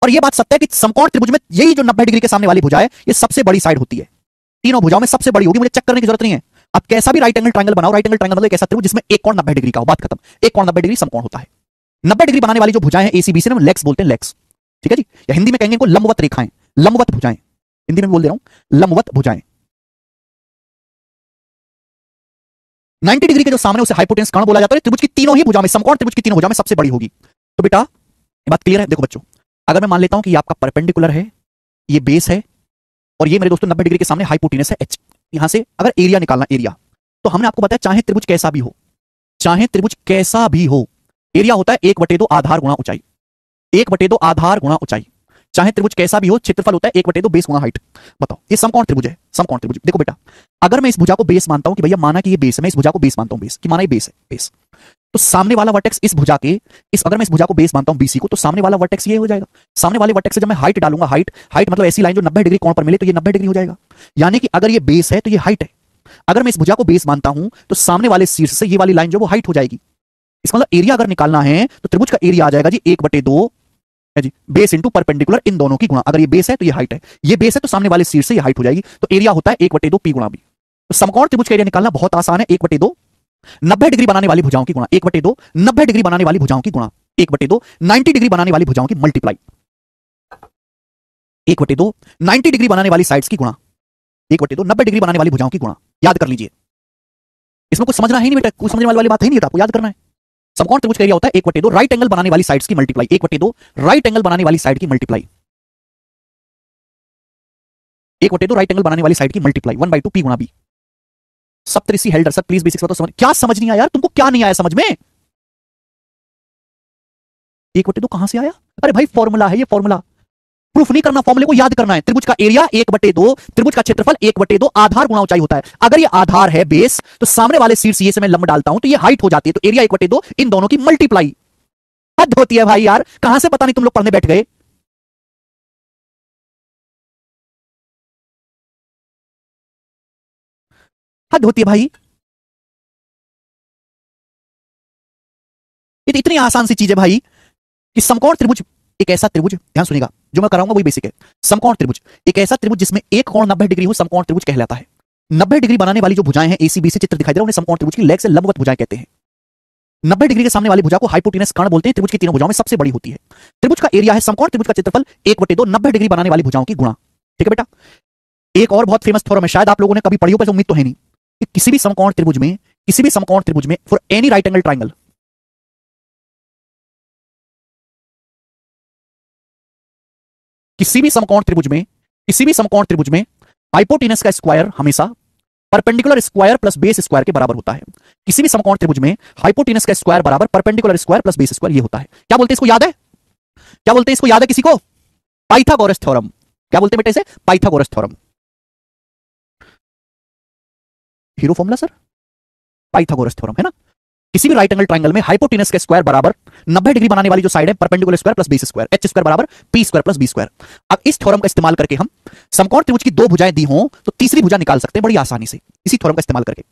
और यह बात सत्य है कि समकोण त्रिभुज में यही जो 90 डिग्री के सामने वाली भुजा है, ये सबसे बड़ी साइड होती है। तीनों भुजाओं में सबसे बड़ी होगी, मुझे चेक करने की जरूरत नहीं है। अब कैसा भी राइट एंगल ट्रायंगल बनाओ, राइट एंगल ट्रायंगल मतलब एक ऐसा त्रिभुज जिसमें एक कोण 90 डिग्री का हो, बात खत्म। एक कोण 90 डिग्री समकोण होता है। 90 डिग्री बनाने वाली जो भुजाएं हैं AC BC ने लेग्स बोलते हैं, लेग्स, ठीक है जी। या हिंदी में कहेंगे इनको लंबवत रेखाएं, लंबवत भुजाएं, हिंदी में बोल दे रहा हूं, लंबवत भुजाएं। 90 डिग्री के जो सामने उसे हाइपोटेनस कर्ण बोला जाता है। त्रिभुज की तीनों ही भुजाओं में, समकोण त्रिभुज की तीनों भुजाओं में सबसे बड़ी होगी। तो बेटा ये बात क्लियर है। देखो बच्चों, अगर मैं मान लेता हूं कि ये आपका परपेंडिकुलर है, ये बेस है, और ये मेरे दोस्तों 90 डिग्री के सामने हाइपोटेनस है H। यहां से अगर एरिया निकालना, एरिया, तो हमने आपको बताया चाहे त्रिभुज कैसा भी हो, चाहे त्रिभुज कैसा भी हो, एरिया होता है 1/2 आधार गुणा ऊंचाई, 1/2 आधार गुणा ऊंचाई। चाहे त्रिभुज कैसा भी हो, क्षेत्रफल होता है 1/2 बेस गुणा हाइट। बताओ ये समकोण त्रिभुज है, समकोण त्रिभुज। देखो बेटा, अगर मैं इस भुजा को बेस मानता हूं कि भैया माना कि ये बेस है, मैं इस भुजा को बेस मानता हूं, बेस कि माना ये बेस है, बेस, तो सामने वाला वर्टेक्स इस भुजा के, अगर मैं इस भुजा को बेस मानता हूं BC को, तो सामने वाला वर्टेक्स ये हो जाएगा। सामने वाले वर्टेक्स से जब मैं हाइट डालूंगा, हाइट मतलब ऐसी लाइन जो 90 डिग्री कोण पर मिले, तो ये 90 डिग्री हो जाएगा। यानी कि अगर ये बेस है तो ये हाइट है। अगर मैं इस भुजा को बेस मानता हूं तो सामने वाले शीर्ष से ये वाली लाइन जो वो हाइट हो जाएगी। इसका मतलब एरिया अगर निकालना है तो त्रिभुज का एरिया आ जाएगा जी 1/2 है जी, बेस इंटू परपेंडिकुलर, इन दोनों की गुणा। अगर ये बेस है तो ये हाइट है, ये बेस है तो सामने वाले शीर्ष से ये हाइट हो जाएगी। तो एरिया होता है 1/2 P गुणा B। तो समकोण त्रिभुज का एरिया निकालना बहुत आसान है, 1/2 90 डिग्री बनाने वाली भुजाओं की गुणा, 1/2 90 डिग्री बनाने वाली भुजाओं की गुणा, 1/2 90 डिग्री बनाने वाली भुजाओं की मल्टीप्लाई, 1/2 90 डिग्री बनाने वाली साइड्स की गुणा, 1/2 90 डिग्री बनाने वाली भुजाओं की गुणा। याद कर लीजिए, इसमें कुछ समझना है नहीं बेटा, कुछ समझने वाली बात है नहीं, आपको याद करना है। समकोण त्रिभुज का एरिया होता है 1/2 राइट एंगल बनाने वाली साइड्स की मल्टीप्लाई, 1/2 राइट एंगल बनाने वाली साइड की मल्टीप्लाई, 1/2 राइट एंगल बनाने वाली साइड की मल्टीप्लाई, 1/2 P गुणा B। Saptarishi Halder sir please basics बताओ, समझ क्या समझ नहीं आया यार तुमको, क्या नहीं आया समझ में? 1/2 कहां से आया? अरे भाई फॉर्मूला है ये, फॉर्मूला प्रूफ नहीं करना, फॉर्मूले को याद करना है। त्रिभुज का एरिया 1/2, त्रिभुज का क्षेत्रफल 1/2, आधार गुणा ऊंचाई होता है। अगर ये आधार है बेस, तो सामने वाले शीर्ष ये से मैं लंब डालता हूं तो ये हाइट हो जाती है, तो एरिया 1/2, इन दोनों की मल्टीप्लाई। हद होती है भाई यार, कहां से पता नहीं तुम लोग पढ़ने बैठ गए। हद होती है भाई, ये तो इतनी आसान सी चीज है भाई कि समकोण त्रिभुज एक ऐसा त्रिभुज, ध्यान सुनिएगा जो मैं कराऊंगा वही बेसिक है। समकोण त्रिभुज एक ऐसा त्रिभुज जिसमें एक कोण 90 डिग्री हो, समकोण त्रिभुज कहलाता है। 90 डिग्री बनाने वाली जो भुजाएं हैं, एसी बीसी चित्र दिखाई दे रहा है, उन्हें समकोण त्रिभुज की लेग से लंबवत भुजाएं कहते हैं। 90 डिग्री के सामने वाली भुजा को हाइपोटेनस कर्ण बोलते हैं, त्रिभुज की तीनों भुजाओं में सबसे बड़ी होती है। त्रिभुज का एरिया है समकोण त्रिभुज का क्षेत्रफल 1/2, 90 डिग्री बनाने वाली भुजाओं की गुणा। ठीक है बेटा। एक और बहुत फेमस थ्योरम है, शायद आप लोगों ने कभी पढ़ी हो, पर उम्मीद तो है नहीं, कि किसी भी समकोण त्रिभुज में for any right angle triangle, किसी भी समकोण त्रिभुज में हाइपोटेनस का स्क्वायर हमेशा perpendicular square plus base square के बराबर होता है। किसी भी समकोण त्रिभुज में हाइपोटेनस का स्क्वायर बराबर perpendicular square plus base square, ये होता है। क्या बोलते हैं इसको, याद है? क्या बोलते हैं इसको, याद है किसी को? Pythagoras theorem. क्या बोलते हैं बेटा इसे? Pythagoras theorem. Hero formula sir, Pythagoras theorem है ना। किसी भी राइट एंगल ट्राइंगल में हाइपोटेनस का स्क्वायर बराबर 90 डिग्री बनाने वाली जो साइड है perpendicular square plus base square, H square बराबर P square plus B square. अब इस थ्योरम का इस्तेमाल करके हम समकोण त्रिभुज की दो भुजाएं दी हों तो तीसरी भुजा निकाल सकते हैं बड़ी आसानी से, इसी थ्योरम का इस्तेमाल करके।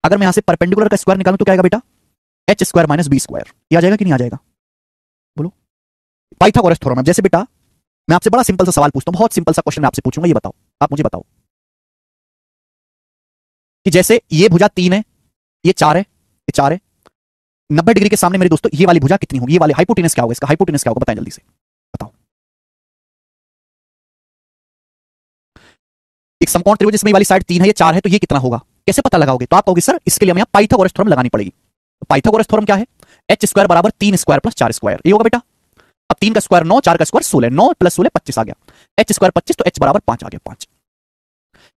अगर मैं यहां से परपेंडिकुलर का स्क्वायर निकालूं तो क्या आएगा बेटा? H square minus B square. ये आ जाएगा कि नहीं आ जाएगा? बोलो। Pythagoras theorem. जैसे बेटा मैं आपसे बड़ा सिंपल सा सवाल पूछता हूं, बहुत सिंपल सा क्वेश्चन मैं आपसे पूछूंगा, ये बताओ, आप मुझे बताओ कि जैसे ये भुजा 3 है, ये 4 है, ये 4 है, 90 डिग्री के सामने मेरे दोस्तों ये वाली भुजा कितनी होगी? ये वाली हाइपोटेनस क्या होगा? इसका हाइपोटेनस क्या होगा बताएं जल्दी से, बताओ। एक समकोण त्रिभुज जिसमें ये वाली साइड 3 है, ये 4 है, तो ये कितना होगा? कैसे पता लगाओगे? तो आप कहोगे सर इसके लिए हमें पाइथागोरस थ्योरम लगानी पड़ेगी। तो पाइथागोरस थ्योरम क्या है? एच स्क्वायर बराबर 3 स्क्वायर प्लस 4 स्क्वायर, ये होगा बेटा। अब 3 का स्क्वायर 9, 4 का स्क्वायर 16, 9 प्लस 16 25 आ गया। एच स्क्वायर 25, तो एच बराबर 5 आ गया, 5।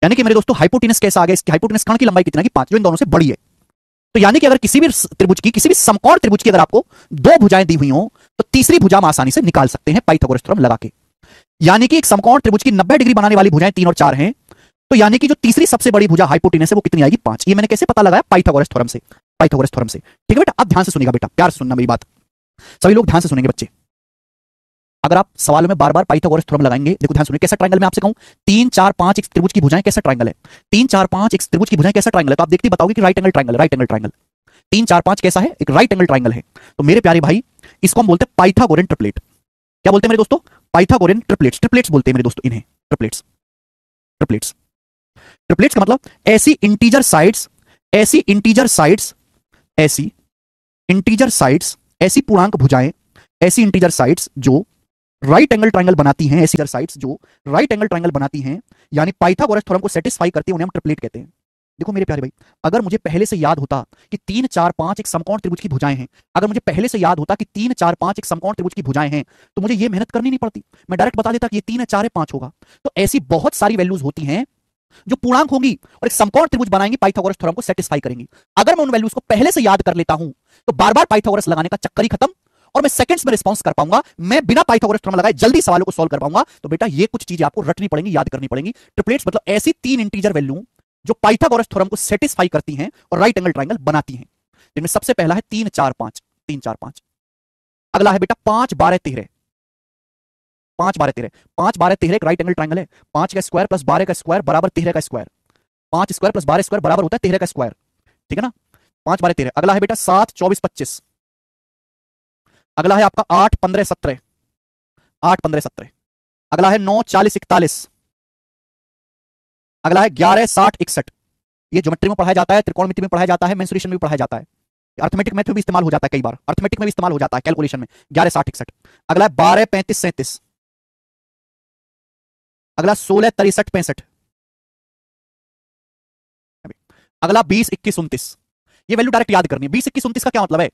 यानी कि मेरे दोस्तों हाइपोटेनस कैसा आ गया? इसकी हाइपोटेनस कर्ण की लंबाई कितना की? 5, जो इन दोनों से बड़ी है। तो यानी कि अगर किसी भी त्रिभुज की, किसी भी समकोण त्रिभुज की अगर आपको दो भुजाएं दी हुई हो तो तीसरी भुजा हम आसानी से निकाल सकते हैं पाइथागोरस थ्योरम लगा के। यानी कि एक समकोण त्रिभुज की 90 डिग्री बनाने वाली भुजाएं 3 और 4 हैं, तो यानी कि जो तीसरी सबसे बड़ी भुजा हाइपोटेनस है वो कितनी आएगी? 5। ये मैंने कैसे पता लगाया? पाइथागोरस थ्योरम से, पाइथागोरस थ्योरम से। ठीक है बेटा, अब ध्यान से सुनिएगा बेटा, प्यार से सुनना मेरी बात, सभी लोग ध्यान से सुनेंगे बच्चे। अगर आप सवालों में बार बार पाइथागोरस थ्योरम लगाएंगे, देखो ध्यान सुनिए, कैसा ट्रायंगल मैं आपसे कहूं 3 4 5 एक त्रिभुज की भुजाएं कैसा ट्रायंगल है? 3 4 5 एक त्रिभुज की भुजाएं कैसा ट्रायंगल है? तो आप देखते बताओगे कि right angle triangle, right angle triangle. 3 4 5 कैसा है? एक राइट एंगल ट्रायंगल है। तो मेरे प्यारे भाई इसको हम बोलते हैं पाइथागोरन ट्रिपलेट। क्या बोलते हैं मेरे दोस्तों? Pythagorean triplets. ट्रिपलेट्स बोलते हैं मेरे दोस्तों इन्हें, ट्रिपलेट्स। ट्रिपलेट्स, ट्रिपलेट्स का मतलब ऐसी इंटीजर साइड्स, ऐसी इंटीजर साइड्स, ऐसी इंटीजर साइड्स, ऐसी पूर्णांक भुजाएं, ऐसी इंटीजर साइड्स जो राइट एंगल ट्रायंगल बनाती हैं, ऐसी साइड्स जो राइट एंगल ट्रायंगल बनाती हैं, यानी पाइथागोरस थ्योरम को सेटिस्फाई करती हैं, उन्हें हम ट्रिपलेट कहते हैं। देखो मेरे प्यारे भाई, अगर मुझे पहले से याद होता कि 3 4 5 एक समकोण त्रिभुज की भुजाएं हैं, अगर मुझे पहले से याद होता कि 3 4 5 एक समकोण त्रिभुज की भुजाएं हैं, तो मुझे ये मेहनत करनी नहीं पड़ती, मैं डायरेक्ट बता देता कि ये 3 है 4 है 5 होगा। तो ऐसी बहुत सारी वैल्यूज होती हैं जो पूर्णांक होंगी और एक समकोण त्रिभुज बनाएंगी, पाइथागोरस थ्योरम को सेटिस्फाई करेंगी। अगर मैं उन वैल्यूज को पहले से याद कर लेता हूं तो बार बार पाइथागोरस लगाने का चक्कर ही खत्म और मैं सेकंड्स में रिस्पांस कर पाऊंगा, मैं बिना पाइथागोरस थ्योरम लगाए जल्दी सवालों को सॉल्व कर पाऊंगा। तो बेटा ये कुछ चीजें आपको रटनी पड़ेंगी, याद करनी पड़ेंगी। ट्रिपलेट्स मतलब ऐसी 3 इंटीजर वैल्यू जो पाइथागोरस थ्योरम को सेटिस्फाई करती हैं और राइट एंगल ट्रायंगल बनाती हैं। जिनमें सबसे पहला है 3 4 5, 3 4 5। अगला है बेटा 5 12 13, 5 12 13, 5 12 13 एक राइट एंगल ट्रायंगल है। 5 का स्क्वायर प्लस 12 का स्क्वायर बराबर 13 का स्क्वायर, 5 स्क्वायर प्लस 12 स्क्वायर बराबर होता है 13 का स्क्वायर, ठीक है ना। 5 12 13। अगला है बेटा 7 24 25। अगला है आपका 8 15 17, 8 15 17। अगला है 9 40 41। अगला है 11 60 61। ये ज्योमेट्री में पढ़ाया जाता है, त्रिकोणमिति में पढ़ाया जाता है, मेंसुरेशन में भी पढ़ाया जाता है, अर्थमेटिक मैथ में भी इस्तेमाल हो जाता है, कई बार अर्थमेटिक में भी इस्तेमाल हो जाता है कैलकुलेशन में। 11 60 61। अगला है 12 35 37। अगला 16 63 65। अगला 20 21 29। ये वैल्यू डायरेक्ट याद करनी है। 20 21 29 का क्या मतलब है?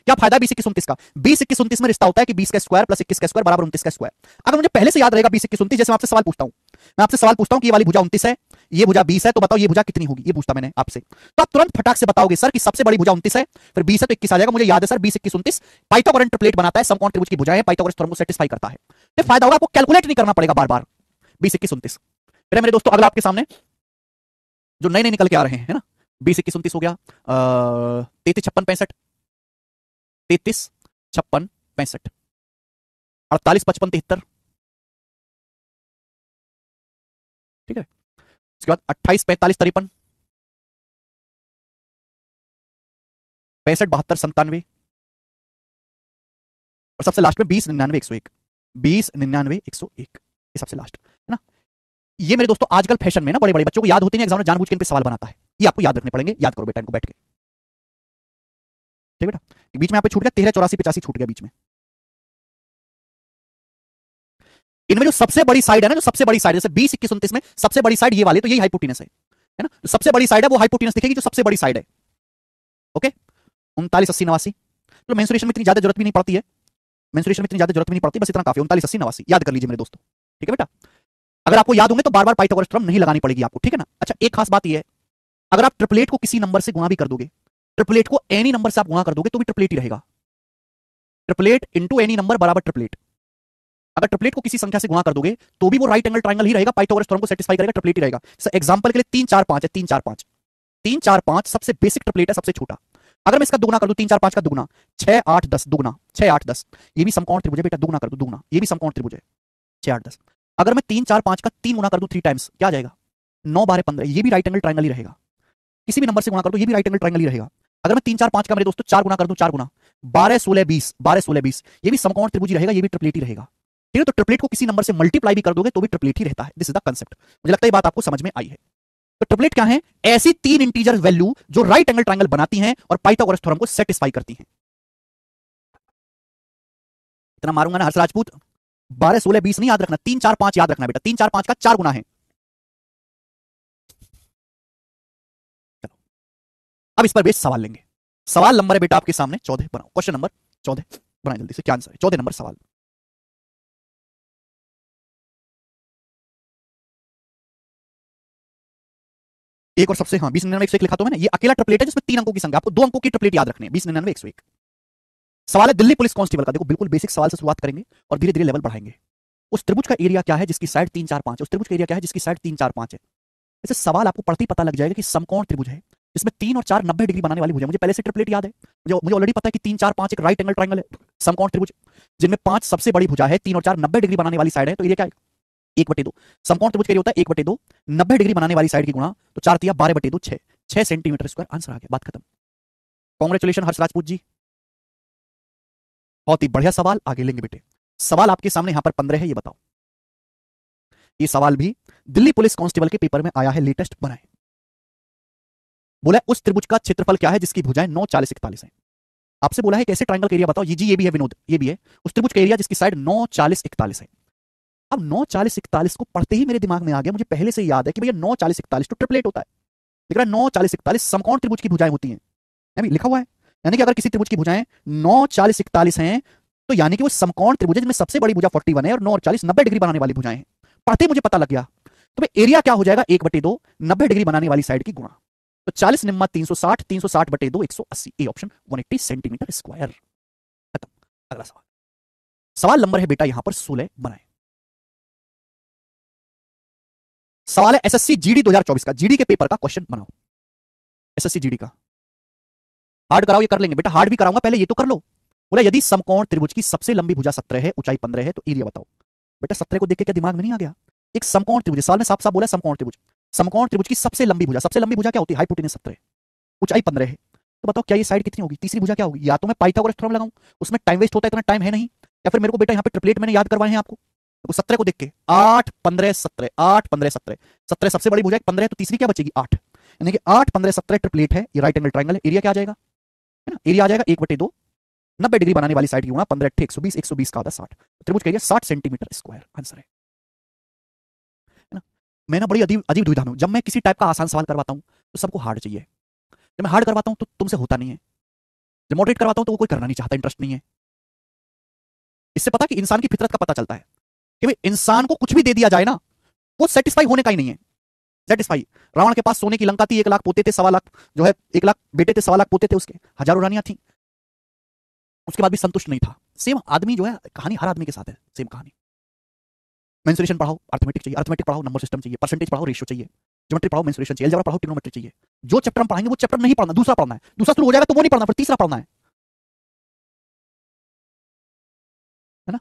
क्या फायदा है 20 21 29 का? 20 21 29 में रिश्ता होता है कि 20 का स्क्वायर प्लस 21 का स्क्वायर बराबर 29 का स्क्वायर। अगर मुझे पहले से याद रहेगा 20 21 29, जैसे मैं आपसे सवाल पूछता हूं, मैं आपसे सवाल पूछता हूं कि ये वाली भुजा 29 है, ये भुजा 20 है, तो बताओ ये भुजा कितनी होगी, ये पूछता मैंने आपसे। तो आप तुरंत फटाक से बताओगे सर कि सबसे बड़ी भुजा 29 है, फिर 20 है तो 21 आ जाएगा। मुझे याद है सर 20 21 29 पाइथागोरन ट्रिपलेट बनाता है, समकोण त्रिभुज की भुजाएं पाइथागोरस थ्योरम को सेटिस्फाई करता है। तो फायदा होगा, आपको कैलकुलेट नहीं करना पड़ेगा बार बार। 20 21 29। फिर मेरे दोस्तों अगला आपके सामने जो नए नए निकल के आ रहे हैं, है ना, 20 21 29 हो गया, 33 56 65, 33 56 65, 48 55 73, ठीक है। उसके बाद 28 45 53, 65 72 97, और सबसे लास्ट में 20 99 101, 20 99 101, ये सबसे लास्ट है ना। ये मेरे दोस्तों आजकल फैशन में ना बड़े बड़े बच्चों को याद होते हैं, एग्जाम में जानबूझ के इन पे सवाल बनाता है, ये आपको याद रखने पड़ेंगे। याद करो बेटा इनको बैठ के, ठीक बेटा। बीच में यहाँ पे छूट गया 13 84 85 छूट गया बीच में। इनमें जो सबसे बड़ी साइड है ना, जो सबसे बड़ी साइड जैसे 20 21 29 में सबसे बड़ी साइड ये वाली, तो यही हाइपोटेनस है ना। जो सबसे बड़ी साइड है वो हाइपोटेनस दिखेगी, जो सबसे बड़ी साइड है। ओके, 39 80 89। तो मेंसुरेशन में इतनी ज्यादा जरूरत भी नहीं पड़ती है, मेंसुरेशन में इतनी ज्यादा जरूरत भी नहीं पड़ती, बस इतना काफी। 39 80 89 याद कर लीजिए मेरे दोस्तों, ठीक है बेटा। अगर आपको याद होंगे तो बार बार पाइथागोरस थ्योरम नहीं लगानी पड़ेगी आपको, ठीक है ना। अच्छा, एक खास बात यह है, अगर आप ट्रिपलेट को किसी नंबर से गुणा भी कर दोगे, ट्रिपलेट को एनी नंबर से आप गुणा कर दोगे तो भी ट्रिपलेट ही रहेगा। ट्रिपलेट इंटू एनी नंबर बराबर ट्रिपलेट। अगर ट्रिपलेट को किसी संख्या से गुणा कर दोगे तो भी वो राइट एंगल ट्रायंगल ही रहेगा, पाइथागोरस थ्योरम को सेटिस्फाई करेगा, ट्रिपलेट ही रहेगा। एग्जांपल के लिए 3 4 5 है, 3 4 5, 3 4 5 सबसे बेसिक ट्रिपलेट है, सबसे छोटा। अगर मैं इसका दुगुना कर दूं, 3 4 5 का दुगुना 6 8 10 दुगुना 6 8 10, ये भी समकोण त्रिभुज है बेटा, दुगुना कर दूं दुगुना, ये भी समकोण त्रिभुज है 6 8 10। अगर मैं 3 4 5 का 3 गुना कर दूं 3 टाइम्स, क्या आ जाएगा 9 12 15, ये भी राइट एंगल ट्रायंगल ही रहेगा। किसी भी नंबर से गुणा कर दो, ये भी राइट एंगल ट्रायंगल ही रहेगा। अगर मैं 3 4 5 का मेरे दोस्तों 4 गुना कर दूं, 4 गुना 12 16 20, 12 16 20, ये भी समकोण त्रिभुज ही रहेगा, ये भी ट्रिपलेट ही रहेगा, ठीक है। तो ट्रिपलेट को किसी नंबर से मल्टीप्लाई भी कर दोगे तो भी ट्रिपलेट ही रहता है। This is the concept. मुझे लगता है ये बात आपको समझ में आई है। तो ट्रिपलेट क्या है, ऐसी 3 इंटीजर वैल्यू जो राइट एंगल ट्रायंगल बनाती हैं और पाइथागोरस थ्योरम को सेटिस्फाई करती हैं। इतना मारूंगा ना हर्ष राजपूत, 12 16 20 नहीं याद रखना, 3 4 5 याद रखना बेटा, 3 4 5 का 4 गुना है। चलो अब इस पर बेस सवाल लेंगे। सवाल नंबर है बेटा आपके सामने 14, बनाओ क्वेश्चन नंबर 14 बनाए जल्दी से, क्या आंसर है 14 नंबर सवाल। एक और सबसे, हाँ 20 99 101 लिखा तो मैंने, ये अकेला ट्रिपलेट है जिसमें 3 अंकों की संख्या, आपको 2 अंकों की ट्रिपलेट याद रखनी है, 20 99 101। सवाल है दिल्ली पुलिस कांस्टेबल का, देखो बिल्कुल बेसिक सवाल से शुरुआत करेंगे और धीरे धीरे लेवल बढ़ाएंगे। उस त्रिभुज का एरिया क्या है जिसकी साइड 3 4 5 है, उस त्रिभुज का एरिया क्या है जिसकी साइड 3 4 5 है। ऐसे सवाल आपको पढ़ते ही पता लग जाएगा कि समकोण त्रिभुज है जिसमें 3 और 4 90 डिग्री बनाने वाली भुजा। मुझे पहले से ट्रिपलेट याद है, मुझे ऑलरेडी पता है कि 3 4 5 एक राइट एंगल ट्रायंगल है, समकोण त्रिभुज जिनमें 5 सबसे बड़ी भुजा है, 3 और 4 90 डिग्री बनाने वाली साइड है। तो एरिया क्या है 1/2। समकोण त्रिभुज का एरिया होता है 1/2, 90 डिग्री बनाने वाली साइड की गुणा, तो 4 तिया 12/2 6, 6 सेंटीमीटर स्क्वायर आंसर आ गया, बात खत्म। कांग्रेचुलेशन हर्ष राजपूत जी, बहुत ही बढ़िया सवाल, आगे लेंगे बेटे। सवाल आपके सामने यहां पर 15 है, ये बताओ। ये सवाल भी दिल्ली पुलिस कांस्टेबल के पेपर में आया है, लेटेस्ट बनाए। बोला उस त्रिभुज का क्षेत्रफल क्या है जिसकी भुजाएं 9 40 41 है। आपसे बोला है कैसे ट्रायंगल का एरिया बताओ, ये जी ये भी है विनोद, ये भी है उस त्रिभुज का एरिया जिसकी साइड 9 40 41 है। अब 9 40 41 को पढ़ते ही मेरे दिमाग में आ गया, मुझे पहले से याद है कि भैया 9 40 41 तो ट्रिपलेट होता है, लिख रहा है 9 40 41 समकोण त्रिभुज की भुजाएं होती हैं, लिखा हुआ है। यानी कि अगर किसी त्रिभुज की भुजाएं 9 40 41 हैं तो यानी कि वो समकोण त्रिभुज है जिसमें सबसे बड़ी भुजा 41 है और 9 और 40 90 डिग्री बनाने वाली भुजाएं हैं। पढ़ते ही मुझे पता लग गया। तो भाई एरिया क्या हो जाएगा 1/2, 90 डिग्री बनाने वाली साइड की गुणा, तो 40 निम्मा 360, 360/2 180, ए ऑप्शन 180 सेंटीमीटर स्क्वायर। खत्म। अगला सवाल, सवाल नंबर है बेटा यहां पर 16 बनाए। सवाल है एसएससी जीडी 2024 का, जीडी के पेपर का क्वेश्चन बनाओ, एसएससी जीडी का। हार्ड कराओ, ये कर लेंगे बेटा, हार्ड भी कराऊंगा, पहले ये तो कर लो। बोला यदि समकोण त्रिभुज की सबसे लंबी भुजा 17 है, ऊंचाई 15 है, तो एरिया बताओ। बेटा 17 को देख के क्या दिमाग में नहीं आ गया, एक समकोण त्रिभुज, सवाल में साफ साफ बोला समकोण त्रिभुज, समकोण त्रिभुज की सबसे लंबी भुजा, सबसे लंबी भुजा क्या होती है हाइपोटेनस 17, ऊंचाई 15 है, तो बताओ क्या ये साइड कितनी होगी, तीसरी भुजा क्या होगी। या तो मैं पाइथागोरस थ्योरम लगाऊं, उसमें टाइम वेस्ट होता है, इतना टाइम है नहीं, या फिर मेरे को बेटा यहाँ पे ट्रिपलेट मैंने याद करवाए हैं आपको। तो 17 को देख के 8 15 17, 8 15 17, 17 सबसे बड़ी भुजा 15 है, तो तीसरी क्या बचेगी 8, यानी कि 8 15 17 ट्रिपलेट है, ये राइट एंगल ट्रायंगल है। एरिया क्या आ जाएगा, है ना, एरिया आ जाएगा 1/2, 90 डिग्री बनाने वाली साइड की गुणा 15 8 120, 120 का आधा 60, त्रिभुज का एरिया 60 सेंटीमीटर स्क्वायर आंसर है ना। मैं ना बड़ी अजीब अजीब दुविधा में हूं, जब मैं किसी टाइप का आसान सवाल करवाता हूं तो सबको हार्ड चाहिए, जब मैं हार्ड करवाता हूं तो तुमसे होता नहीं है, जब मॉडरेट करवाता हूं तो वो कोई करना नहीं चाहता, इंटरेस्ट नहीं है। इससे पता कि इंसान की फितरत का पता चलता है कि भाई इंसान को कुछ भी दे दिया जाए ना, वो सेटिस्फाई होने का ही नहीं है। सेटिस्फाई। रावण के पास सोने की लंका थी, 1 लाख पोते थे, 1.25 लाख जो है 1 लाख बेटे थे, 1.25 लाख पोते थे उसके, हजारों रानियां थी, उसके बाद भी संतुष्ट नहीं था। सेम आदमी जो है, कहानी हर आदमी के साथ है, सेम कहानी। मेंसुरेशन पढ़ाओ, अर्थमेटिक चाहिए, अर्थमेटिक पढ़ाओ, नंबर सिस्टम चाहिए, परसेंटेज पढ़ाओ, रेशियो चाहिए, ज्योमेट्री पढ़ाओ, मेंसुरेशन चाहिए, अलजेब्रा पढ़ाओ, ट्रिग्नोमेट्री चाहिए। जो चैप्टर हम पढ़ाएंगे वो चैप्टर नहीं पढ़ना, दूसरा पढ़ना है, दूसरा शुरू हो जाएगा तो वो नहीं पढ़ना, फिर तीसरा पढ़ना है ना।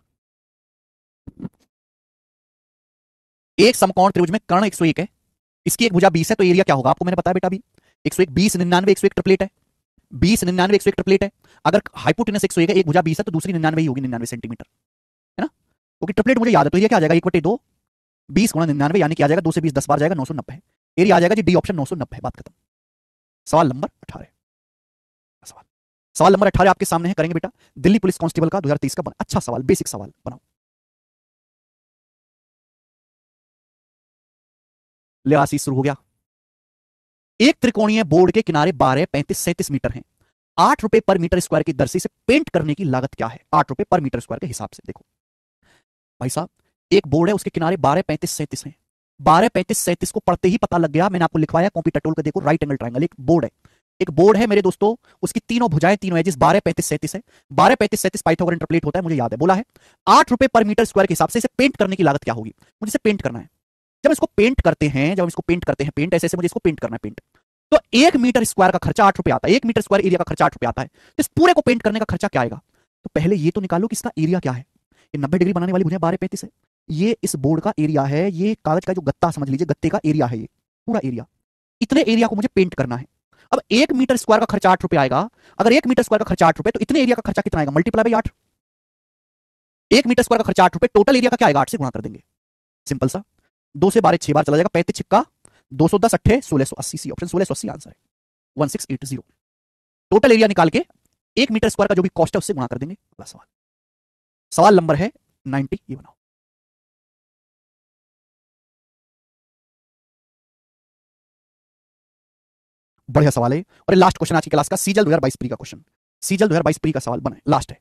एक समकोण त्रिभुज में कर्ण 101 है, इसकी एक भुजा 20 है, तो एरिया क्या होगा आपको मैंने बताया बेटा अभी। 101 20 99 101 ट्रिपलेट है, 20 99 101 ट्रिपलेट है। अगर हाइपोटेनस 101 है, एक भुजा 20 है, तो दूसरी 99 ही होगी, 99 सेंटीमीटर, है ना। क्योंकि ट्रिपलेट मुझे याद है, तो एरिया क्या आ जाएगा 1/2 20 गुणा 99, यानी कि आ जाएगा 2 से 20 10 बार जाएगा 990 है। एरिया आ जाएगा जी डी ऑप्शन 990, बात खत्म। सवाल नंबर 18। सवाल नंबर 18 आपके सामने है, करेंगे बेटा। दिल्ली पुलिस कांस्टेबल का 2023 का अच्छा सवाल, बेसिक सवाल बनाओ। ले आशीष शुरू हो गया। एक त्रिकोणीय बोर्ड के किनारे 12 35 37 मीटर हैं। 8 रुपए पर मीटर स्क्वायर की दर से इसे पेंट करने की लागत क्या है? 8 रुपए पर मीटर स्क्वायर के हिसाब से। देखो भाई साहब, एक बोर्ड है, उसके किनारे 12 35 37 हैं। 12 35 37 को पढ़ते ही पता लग गया, मैंने आपको लिखवाया कॉपी टटोल कर, देखो राइट एंगल ट्रायंगल एक बोर्ड है, एक बोर्ड है मेरे दोस्तों, उसकी तीनों भुजाएं, तीनों एजेस 12 35 37 है। 12 35 37 पाइथागोरस इंटरप्लेट होता है, मुझे याद है, बोला है। 8 रुपए पर मीटर स्क्वायर के हिसाब से इसे पेंट करने की लागत क्या होगी? मुझे इसे पेंट करना है। जब इसको पेंट करते हैं, जब इसको पेंट करते हैं, पेंट ऐसे मुझे इसको पेंट करना है, पेंट, तो 1 मीटर स्क्वायर का खर्चा 8 रुपए आता है। 1 मीटर स्क्वायर एरिया का खर्चा 8 रुपए आता है, तो इस पूरे को पेंट करने का खर्चा क्या आएगा? तो पहले ये तो निकालो कि इसका एरिया क्या है। ये 90 डिग्री बनाने वाली भुजा 12 35 है, ये इस बोर्ड का एरिया है, ये कागज का जो गत्ता समझ लीजिए, गत्ते का एरिया है, ये पूरा एरिया। इतने एरिया को मुझे पेंट करना है। अब 1 मीटर स्क्वायर का खर्चा 8 रुपए आएगा। अगर 1 मीटर स्क्वायर का खर्चा 8 रुपए, तो इतने एरिया का खर्चा कितना आएगा? Multiply by 8। 1 मीटर स्क्वायर का खर्चा 8 रुपए, टोटल एरिया का क्या आएगा? 8 से गुणा कर देंगे, सिंपल सा। 2 से 12 6 बार चला जाएगा, 35 छिक्का 210 अट्ठे 1680, सी ऑप्शन 1680 आंसर है, 1680। टोटल एरिया निकाल के 1 मीटर स्क्वायर का जो भी कॉस्ट है उससे गुणा कर देंगे। अगला सवाल, सवाल नंबर है 90, ये बनाओ। बढ़िया सवाल है, और लास्ट क्वेश्चन आज की क्लास का, सीजल 2022 प्री का क्वेश्चन, सीजल 2022 प्री का सवाल बना, लास्ट है।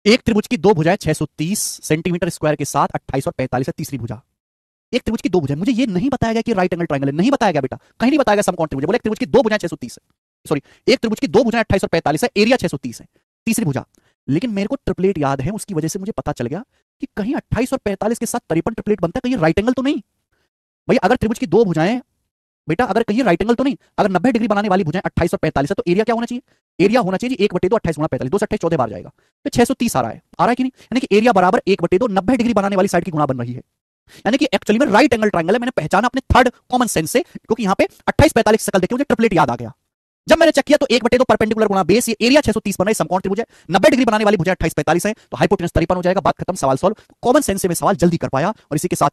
एक त्रिभुज की दो भुजाएं 630 सेंटीमीटर स्क्वायर के साथ 28 और 45 है, तीसरी भुजा। एक त्रिभुज की दो भुजाएं, मुझे ये नहीं बताया गया कि राइट एंगल ट्रायंगल है, नहीं बताया गया बेटा, कहीं नहीं बताया गया समकोण त्रिभुज। बोले एक त्रिभुज की दो भुजाएं 630 है, सॉरी, एक त्रिभुज की दो भुजाएं 28 और 45 है, एरिया 630 है, तीसरी भुजा। लेकिन मेरे को ट्रिपलेट याद है, उसकी वजह से मुझे पता चल गया कि कहीं 28 और 45 के साथ 53 ट्रिपलेट बनता है, कहीं राइट एंगल तो नहीं। भैया अगर त्रिभुज की दो भुजाएं, बेटा अगर कहीं राइट एंगल तो नहीं, अगर 90 डिग्री बनाने वाली भुजाएं 28 और 45 है, तो एरिया क्या होना चाहिए? एरिया होना चाहिए 1/2 28 गुणा 45, 2 से 28 14 बार जाएगा, तो 630 आ रहा है कि नहीं? यानी कि एरिया बराबर 1/2 90 डिग्री बनाने वाली साइड की गुणा बन रही है, यानी कि एक्चुअली में राइट एंगल ट्रायंगल है। मैंने पहचाना अपने थर्ड कॉमन सेंस से, क्योंकि यहां पे 28 45 शकल देख के मुझे ट्रिपलेट याद आ गया। जब मैंने चेक किया तो 1/2 परपेंडिकुलर गुणा बेस, ये एरिया 630 बन रहा है, समकोण त्रिभुज है, 90 डिग्री बनाने वाली भुजा 28 45 है, तो हाइपोटेनस 53 हो जाएगा। बात खत्म, सवाल सॉल्व। कॉमन सेंस से मैं सवाल जल्दी कर पाया, और इसी के साथ